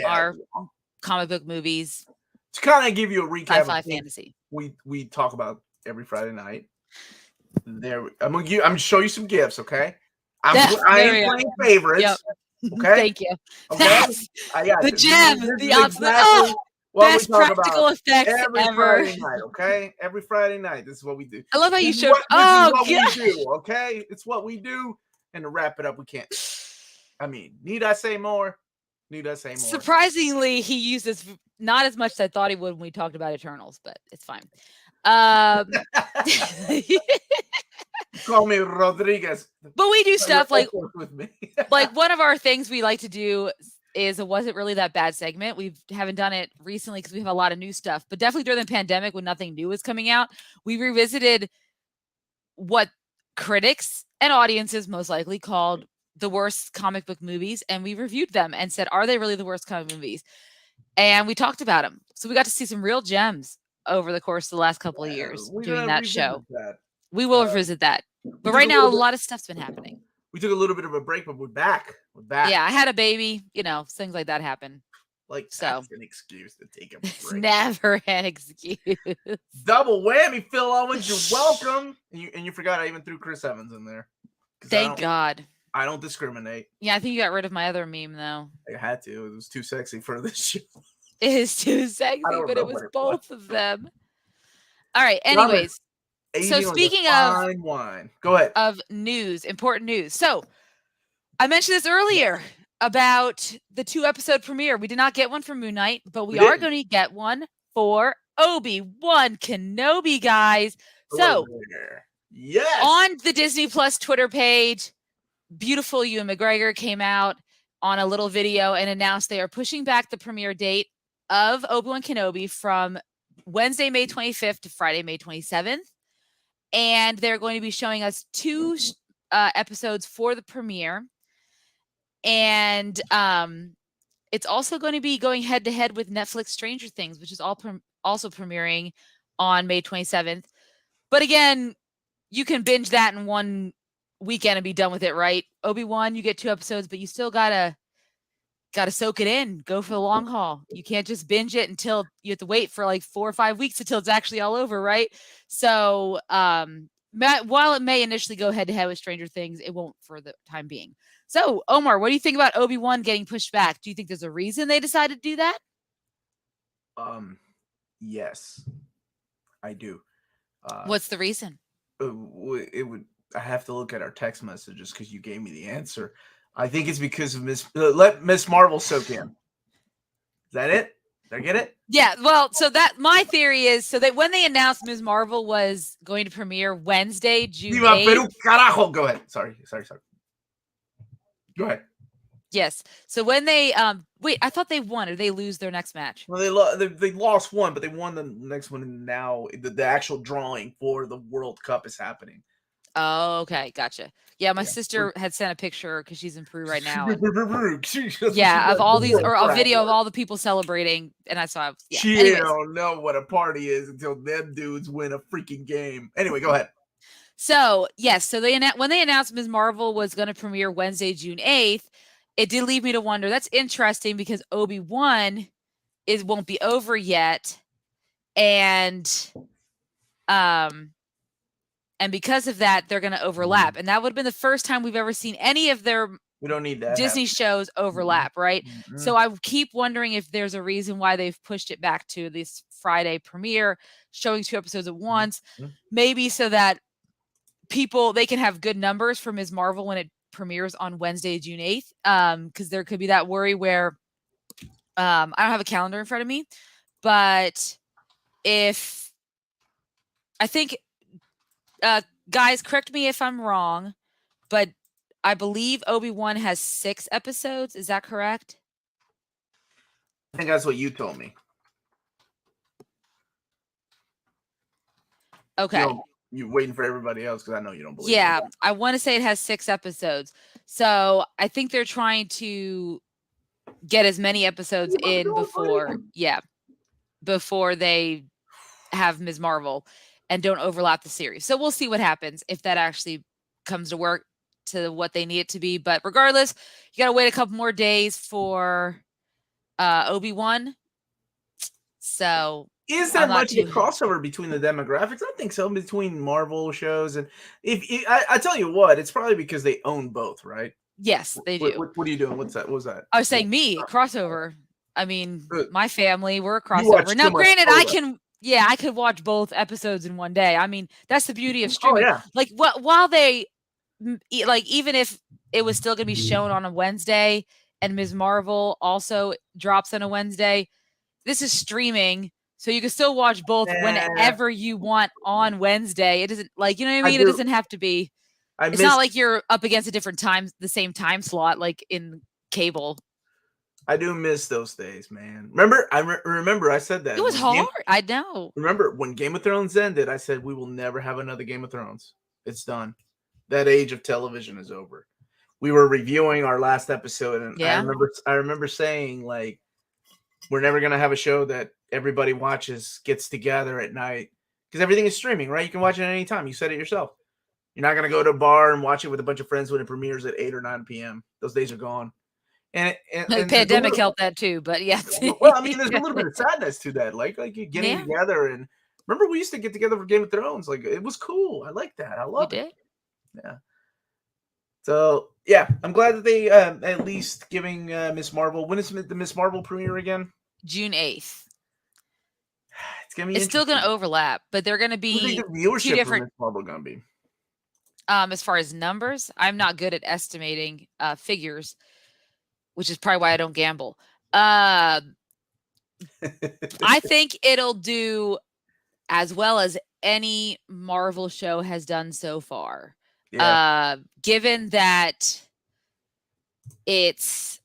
Our comic book movies. To kind of give you a recap, sci-fi fantasy. We talk about every Friday night. I'm gonna show you some gifts, okay? I am playing favorites. Yep. Okay. Thank you. Okay. I got the gem. The best practical effects every ever. Friday night, okay? Every Friday night, this is what we do. I love how you showed. We do, okay? It's what we do. And to wrap it up, we can't. I mean, need I say more? Surprisingly, he uses not as much as I thought he would when we talked about Eternals, but it's fine. Call me Rodriguez. But we do stuff like with me. like one of our things we like to do is a Was It Really That Bad segment. We haven't done it recently because we have a lot of new stuff, but definitely during the pandemic when nothing new was coming out, we revisited what critics and audiences most likely called the worst comic book movies, and we reviewed them and said, are they really the worst comic movies? And we talked about them. So we got to see some real gems over the course of the last couple of years doing that show. We will revisit that. But right now, a lot of stuff's been happening. We took a little bit of a break, but we're back. We're back. Yeah, I had a baby. Things like that happen. Like, so that's an excuse to take a break. It's never an excuse. Double whammy, Phil Owens. You're welcome. And you forgot I even threw Chris Evans in there. Thank God. I don't discriminate. Yeah, I think you got rid of my other meme, though. I had to. It was too sexy for this show. It is too sexy, but it was both of them. All right. Anyways. So speaking of wine, go ahead. Of news, important news. So I mentioned this earlier about the 2-episode premiere. We did not get one for Moon Knight, but we are going to get one for Obi-Wan Kenobi, guys. So yes, on the Disney Plus Twitter page, beautiful Ewan McGregor came out on a little video and announced they are pushing back the premiere date of Obi-Wan Kenobi from Wednesday, May 25th to Friday, May 27th. And they're going to be showing us 2 episodes for the premiere. And it's also going to be going head-to-head with Netflix Stranger Things, which is also premiering on May 27th. But again, you can binge that in one weekend and be done with it, right? Obi-Wan, you get 2 episodes, but you still gotta soak it in. Go for the long haul. You can't just binge it until you have to wait for like 4 or 5 weeks until it's actually all over, right? So while it may initially go head-to-head with Stranger Things, it won't for the time being. So, Omar, what do you think about Obi-Wan getting pushed back? Do you think there's a reason they decided to do that? Yes, I do. What's the reason? I have to look at our text messages because you gave me the answer. I think it's because of let Miss Marvel soak in. Is that it? Did I get it? Yeah. Well, so that my theory is that when they announced Ms. Marvel was going to premiere Wednesday, June 8th. Go ahead. Sorry. Go ahead. Yes. So when they wait, I thought they won, or they lose their next match. Well, they lost one, but they won the next one, and now the actual drawing for the World Cup is happening. Oh, okay, gotcha. Yeah, my sister had sent a picture because she's in Peru right now. Of all these, or a video of all the people celebrating, and I saw. Yeah. She don't know what a party is until them dudes win a freaking game. Anyway, go ahead. So yes, so when they announced Ms. Marvel was going to premiere Wednesday, June 8th, it did lead me to wonder. That's interesting because Obi-Wan won't be over yet, and because of that, they're going to overlap. And that would have been the first time we've ever seen any of their we don't need that Disney shows overlap, right? Mm-hmm. So I keep wondering if there's a reason why they've pushed it back to this Friday premiere, showing 2 episodes at once, maybe so that they can have good numbers for Ms. Marvel when it premieres on Wednesday, June 8th. Because there could be that worry where I don't have a calendar in front of me, but if I think guys, correct me if I'm wrong, but I believe Obi-Wan has 6 episodes. Is that correct? I think that's what you told me. Okay. You're waiting for everybody else because I know you don't believe. Yeah, I want to say it has 6 episodes. So I think they're trying to get as many episodes in before they have Ms. Marvel and don't overlap the series. So we'll see what happens if that actually comes to work to what they need it to be. But regardless, you got to wait a couple more days for Obi-Wan. So is there much of a crossover between the demographics? I think so, between Marvel shows. And I tell you what, it's probably because they own both, right? Yes, they do. What are you doing? What was that? I was saying crossover. I mean, my family, we're a crossover. Now, granted, I could watch both episodes in one day. I mean, that's the beauty of streaming. Oh, yeah. Like, while they, like, even if it was still going to be shown on a Wednesday and Ms. Marvel also drops on a Wednesday, this is streaming. So you can still watch both Nah. whenever you want on Wednesday. It doesn't like, you know what I mean? It do. doesn't have to be. It's miss not like you're up against a different time, the same time slot like in cable. I do miss those days, man. Remember, remember I said that. It was hard. I know. Remember when Game of Thrones ended, I said we will never have another Game of Thrones. It's done. That age of television is over. We were reviewing our last episode, and Yeah. I remember saying, like, we're never gonna have a show that everybody watches, gets together at night, because everything is streaming, right? You can watch it at any time. You said it yourself. You're not gonna go to a bar and watch it with a bunch of friends when it premieres at 8 or 9 p.m. Those days are gone. And the pandemic helped that too, but yes. Well, I mean, there's a little bit of sadness to that, like you getting together. And remember, we used to get together for Game of Thrones. Like, it was cool. I like that. I love it. Yeah. So yeah, I'm glad that they at least giving Miss Marvel. When is the Miss Marvel premiere again? June 8th. It's gonna be. It's still gonna overlap, but they're gonna be what do you think the viewership two different. For Miss Marvel gonna be. As far as numbers, I'm not good at estimating figures, which is probably why I don't gamble. I think it'll do as well as any Marvel show has done so far. Yeah. Given that it's,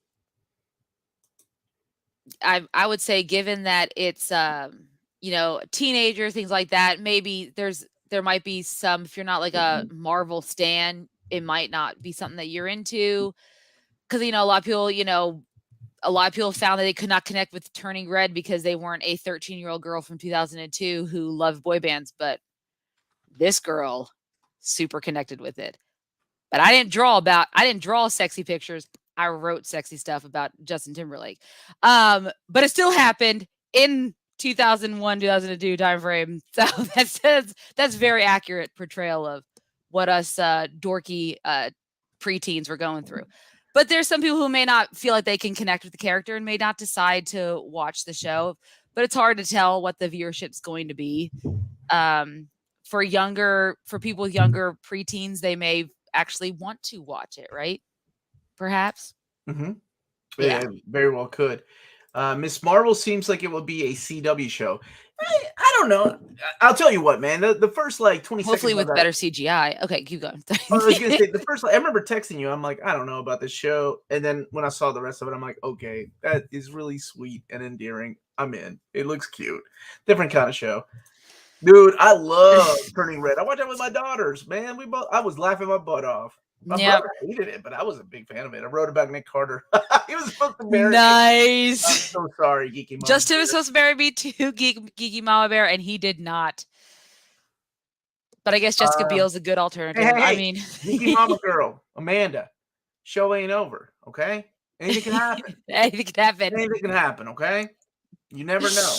I would say, given that it's, you know, teenager, things like that, maybe there might be some, if you're not like a Marvel stan, it might not be something that you're into. Because, you know, a lot of people found that they could not connect with Turning Red because they weren't a 13-year-old girl from 2002 who loved boy bands. But this girl super connected with it. But I didn't draw sexy pictures. I wrote sexy stuff about Justin Timberlake. But it still happened in 2001, 2002 time frame. So that's very accurate portrayal of what us dorky preteens were going through. But there's some people who may not feel like they can connect with the character and may not decide to watch the show. But it's hard to tell what the viewership's going to be. For people with younger preteens, they may actually want to watch it, right? Perhaps. Mm-hmm. Yeah, very well could. Miss Marvel seems like it will be a CW show. I don't know. I'll tell you what, man. The first like 20 hopefully seconds. Hopefully with better CGI. Okay, keep going. I was gonna say the first. I remember texting you. I'm like, I don't know about this show. And then when I saw the rest of it, I'm like, okay, that is really sweet and endearing. I'm in. It looks cute. Different kind of show. Dude, I love Turning Red. I watched it with my daughters, man. I was laughing my butt off. My brother hated it, but I was a big fan of it. I wrote about Nick Carter. He was supposed to marry me. Nice. I'm so sorry, Geeky Mama. Justin was supposed to marry me too, Geeky Mama Bear, and he did not. But I guess Jessica Biel's a good alternative. Hey, I mean, Geeky Mama girl, Amanda, show ain't over, okay? Anything can happen. Anything can happen. Anything can happen, okay? You never know.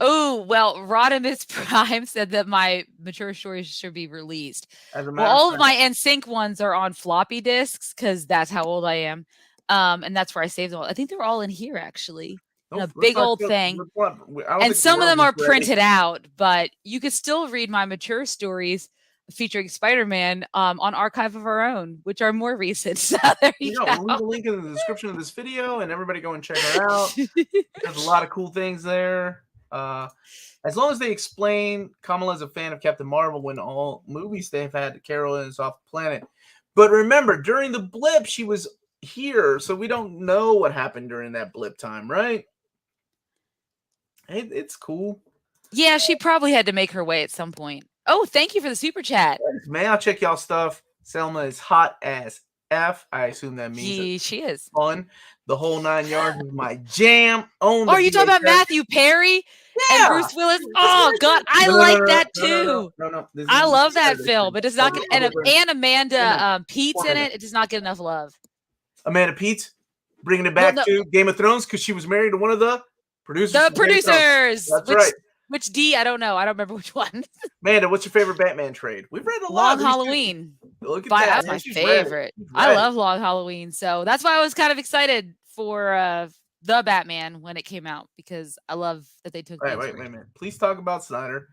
Oh, well, Rodimus Prime said that my mature stories should be released. Well, all of my NSYNC ones are on floppy disks because that's how old I am. And that's where I saved them all. I think they're all in here, actually. In a big old thing. And some of them are printed out, but you could still read my mature stories featuring Spider-Man on Archive of Our Own, which are more recent. So there you go. We'll leave a link in the description of this video, and everybody go and check her out. There's a lot of cool things there. As long as they explain Kamala's a fan of Captain Marvel when all movies they've had Carol is off the planet. But remember, during the blip, she was here, so we don't know what happened during that blip time, right? It's cool. Yeah, she probably had to make her way at some point. Oh, thank you for the super chat. Thanks, man, I'll check y'all stuff. Selma is hot as F. I assume that means she is fun. The whole 9 yards is my jam. Oh, are you talking about Matthew Perry and Bruce Willis? Oh God, I like that too. No. I love that film, but it's not good. And Amanda Pete's in it. It does not get enough love. Amanda Pete's bringing it back to Game of Thrones because she was married to one of the producers. The producers. That's right. Which D? I don't know. I don't remember which one. Amanda, what's your favorite Batman trade? We've read a Long lot. Halloween. Look at that. That's my favorite. I love Long Halloween. So that's why I was kind of excited for the Batman when it came out, because I love that they took. Wait a minute. Please talk about Snyder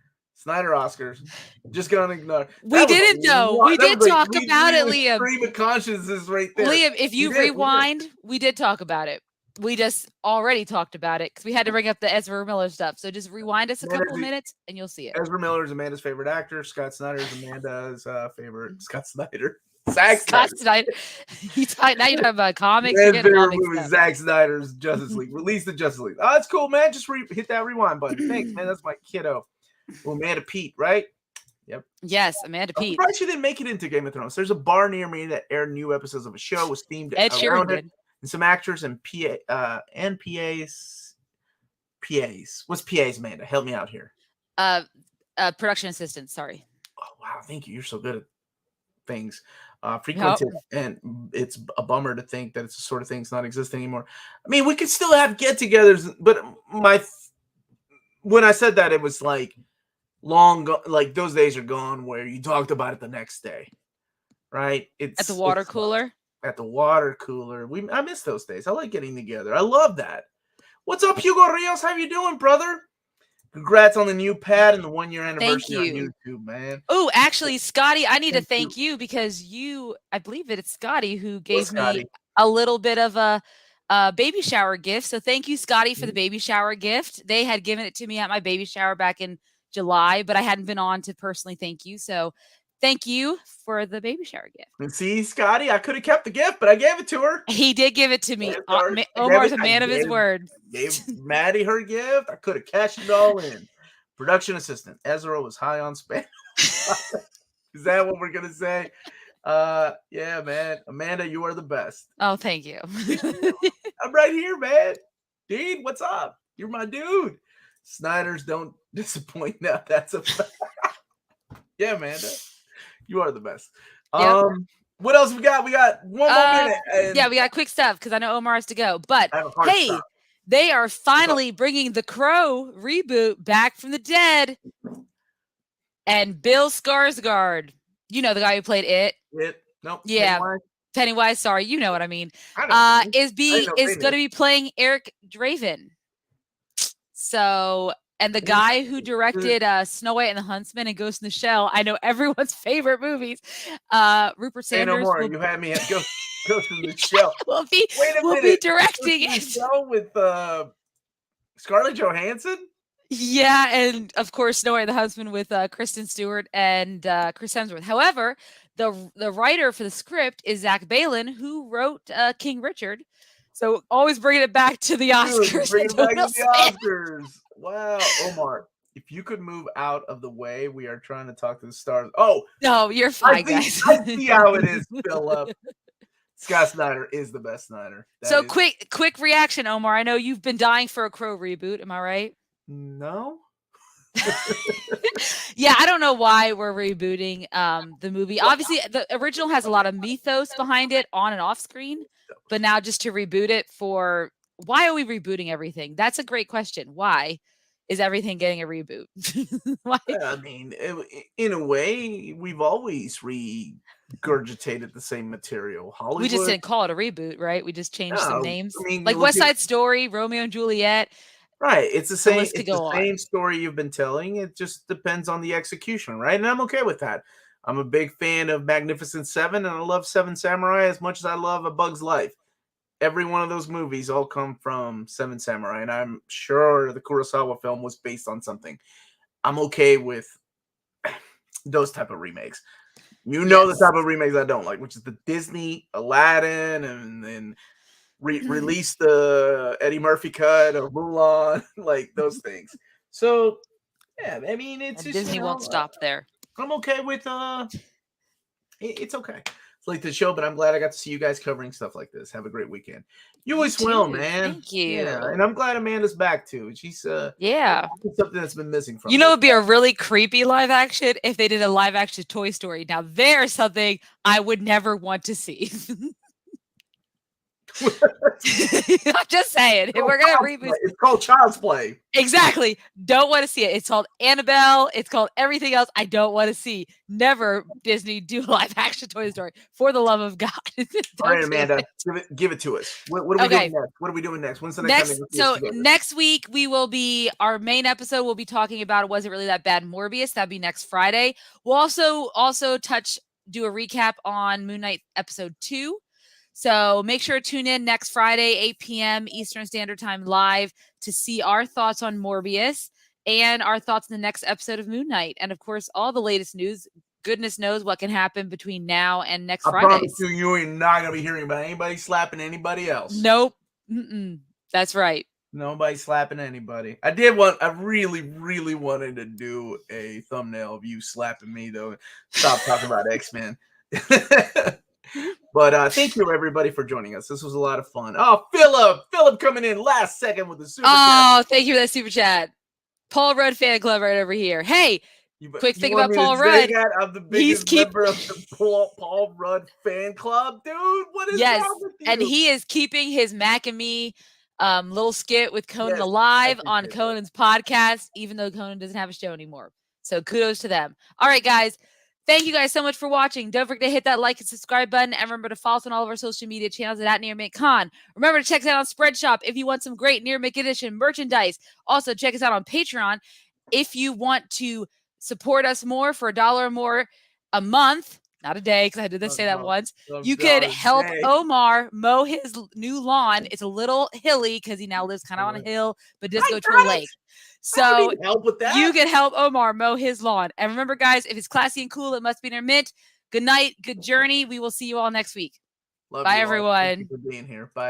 Oscars. Just gonna ignore. We didn't know. We did talk about it, Liam. Stream of consciousness right there. Liam, if you rewind, we did talk about it. we just already talked about it because we had to bring up the Ezra Miller stuff. So just rewind us a couple of minutes and you'll see it. Ezra Miller is Amanda's favorite actor. Scott Snyder is Amanda's favorite. Scott Snyder. Scott Snyder. Now you're talking about comics. His favorite movie is Zack Snyder's Justice League. Release the Justice League. Oh, that's cool, man. Just hit that rewind button. Thanks, man. That's my kiddo. Well, Amanda Pete, right? Yep. Yes, Amanda Pete. I'm surprised she didn't make it into Game of Thrones. There's a bar near me that aired new episodes of a show was themed around it. And some actors and PAs. What's PAs, Amanda? Help me out here. Production assistant. Sorry. Oh wow, thank you. You're so good at things. Frequented, and it's a bummer to think that it's the sort of thing's not exist anymore. I mean, we could still have get-togethers, but when I said that, it was like like those days are gone where you talked about it the next day, right? It's at the water cooler. At the water cooler. I miss those days. I like getting together. I love that. What's up, Hugo Rios? How you doing, brother? Congrats on the new pad and the 1-year anniversary on YouTube, man. Oh, actually, Scotty, I need to thank you because I believe it's Scotty who gave me a little bit of a baby shower gift. So thank you, Scotty, for the baby shower gift. They had given it to me at my baby shower back in July, but I hadn't been on to personally thank you. So thank you for the baby shower gift. And see, Scotty, I could have kept the gift, but I gave it to her. He did give it to me. Omar's a man of his word. Gave Maddie her gift. I could have cashed it all in. Production assistant. Ezra was high on spam. Is that what we're going to say? Yeah, man. Amanda, you are the best. Oh, thank you. I'm right here, man. Dean, what's up? You're my dude. Snyders don't disappoint now. That's a fact. Yeah, Amanda. You are the best. Yep. What else we got? We got one more minute. Yeah, we got quick stuff because I know Omar has to go. But hey, they are finally bringing the Crow reboot back from the dead. And Bill Skarsgård, you know the guy who played It. Nope. Yeah, Pennywise. Sorry, you know what I mean. Is going to be playing Eric Draven. So. And the guy who directed Snow White and the Huntsman and Ghost in the Shell, I know everyone's favorite movies. Rupert Sanders. No more. You had me at Ghost in the Shell. will be directing it. With Scarlett Johansson? Yeah, and of course, Snow White and the Huntsman with Kristen Stewart and Chris Hemsworth. However, the writer for the script is Zach Balan, who wrote King Richard. So always bringing it back to the Oscars. Bring it back to the Oscars. Wow, Omar, if you could move out of the way, we are trying to talk to the stars. Oh, no, you're fine, guys. I see how it is, Philip. Scott Snyder is the best Snyder. So quick reaction, Omar. I know you've been dying for a Crow reboot. Am I right? No. Yeah, I don't know why we're rebooting the movie. Obviously, the original has a lot of mythos behind it on and off screen, but now just to reboot it why are we rebooting everything? That's a great question. Why is everything getting a reboot? Why? I mean, in a way, we've always regurgitated the same material. Hollywood. We just didn't call it a reboot, right? We just changed some names. I mean, like West Side Story, Romeo and Juliet. Right. It's the same. It's the same story you've been telling. It just depends on the execution, right? And I'm okay with that. I'm a big fan of Magnificent Seven, and I love Seven Samurai as much as I love A Bug's Life. Every one of those movies all come from Seven Samurai, and I'm sure the Kurosawa film was based on something. I'm okay with those type of remakes. You know, the type of remakes I don't like, which is the Disney Aladdin, and then release the Eddie Murphy cut of Mulan, like those things. So, yeah, I mean, it's just, Disney won't stop there. I'm okay with it's okay. Like the show, but I'm glad I got to see you guys covering stuff like this. Have a great weekend. You always will, man. Thank you. Yeah, and I'm glad Amanda's back too. She's something that's been missing from. You know, it'd be a really creepy live action if they did a live action Toy Story. Now there's something I would never want to see. I'm just saying, if we're gonna reboot, it's called Child's Play. Exactly. Don't want to see it. It's called Annabelle. It's called everything else. I don't want to see. Never Disney do live action Toy Story. For the love of God. All right, Amanda, give it to us. What are we doing next? What are we doing next? When's the next time? So next week our main episode will be talking about Was It Really That Bad? Morbius. That'll be next Friday. We'll also do a recap on Moon Knight episode 2. So make sure to tune in next Friday, 8 p.m. Eastern Standard Time live to see our thoughts on Morbius and our thoughts on the next episode of Moon Knight. And of course, all the latest news. Goodness knows what can happen between now and next Friday. I promise you ain't not going to be hearing about anybody slapping anybody else. Nope. That's right. Nobody slapping anybody. I really, really wanted to do a thumbnail of you slapping me, though. Stop talking about X-Men. But thank you, everybody, for joining us. This was a lot of fun. Oh, Philip coming in last second with the super chat. Oh, thank you for that super chat. Paul Rudd fan club right over here. Hey, quick thing about Paul Rudd. I'm the biggest member of the Paul Rudd fan club, dude. What is wrong with you? And he is keeping his Mac and Me little skit with Conan alive on Conan's podcast, even though Conan doesn't have a show anymore. So kudos to them. All right, guys. Thank you guys so much for watching. Don't forget to hit that like and subscribe button. And remember to follow us on all of our social media channels at nearmintcon. Remember to check us out on Spreadshop if you want some great Near Mint Edition merchandise. Also, check us out on Patreon if you want to support us more for $1 or more a month. Not a day, because I did say that once. You could help Omar mow his new lawn. It's a little hilly because he now lives kind of on a hill, but does go to a lake. So you can help Omar mow his lawn. And remember, guys, if it's classy and cool, it must be near mint. Good night. Good journey. We will see you all next week. Bye, everyone. Thank you for being here. Bye.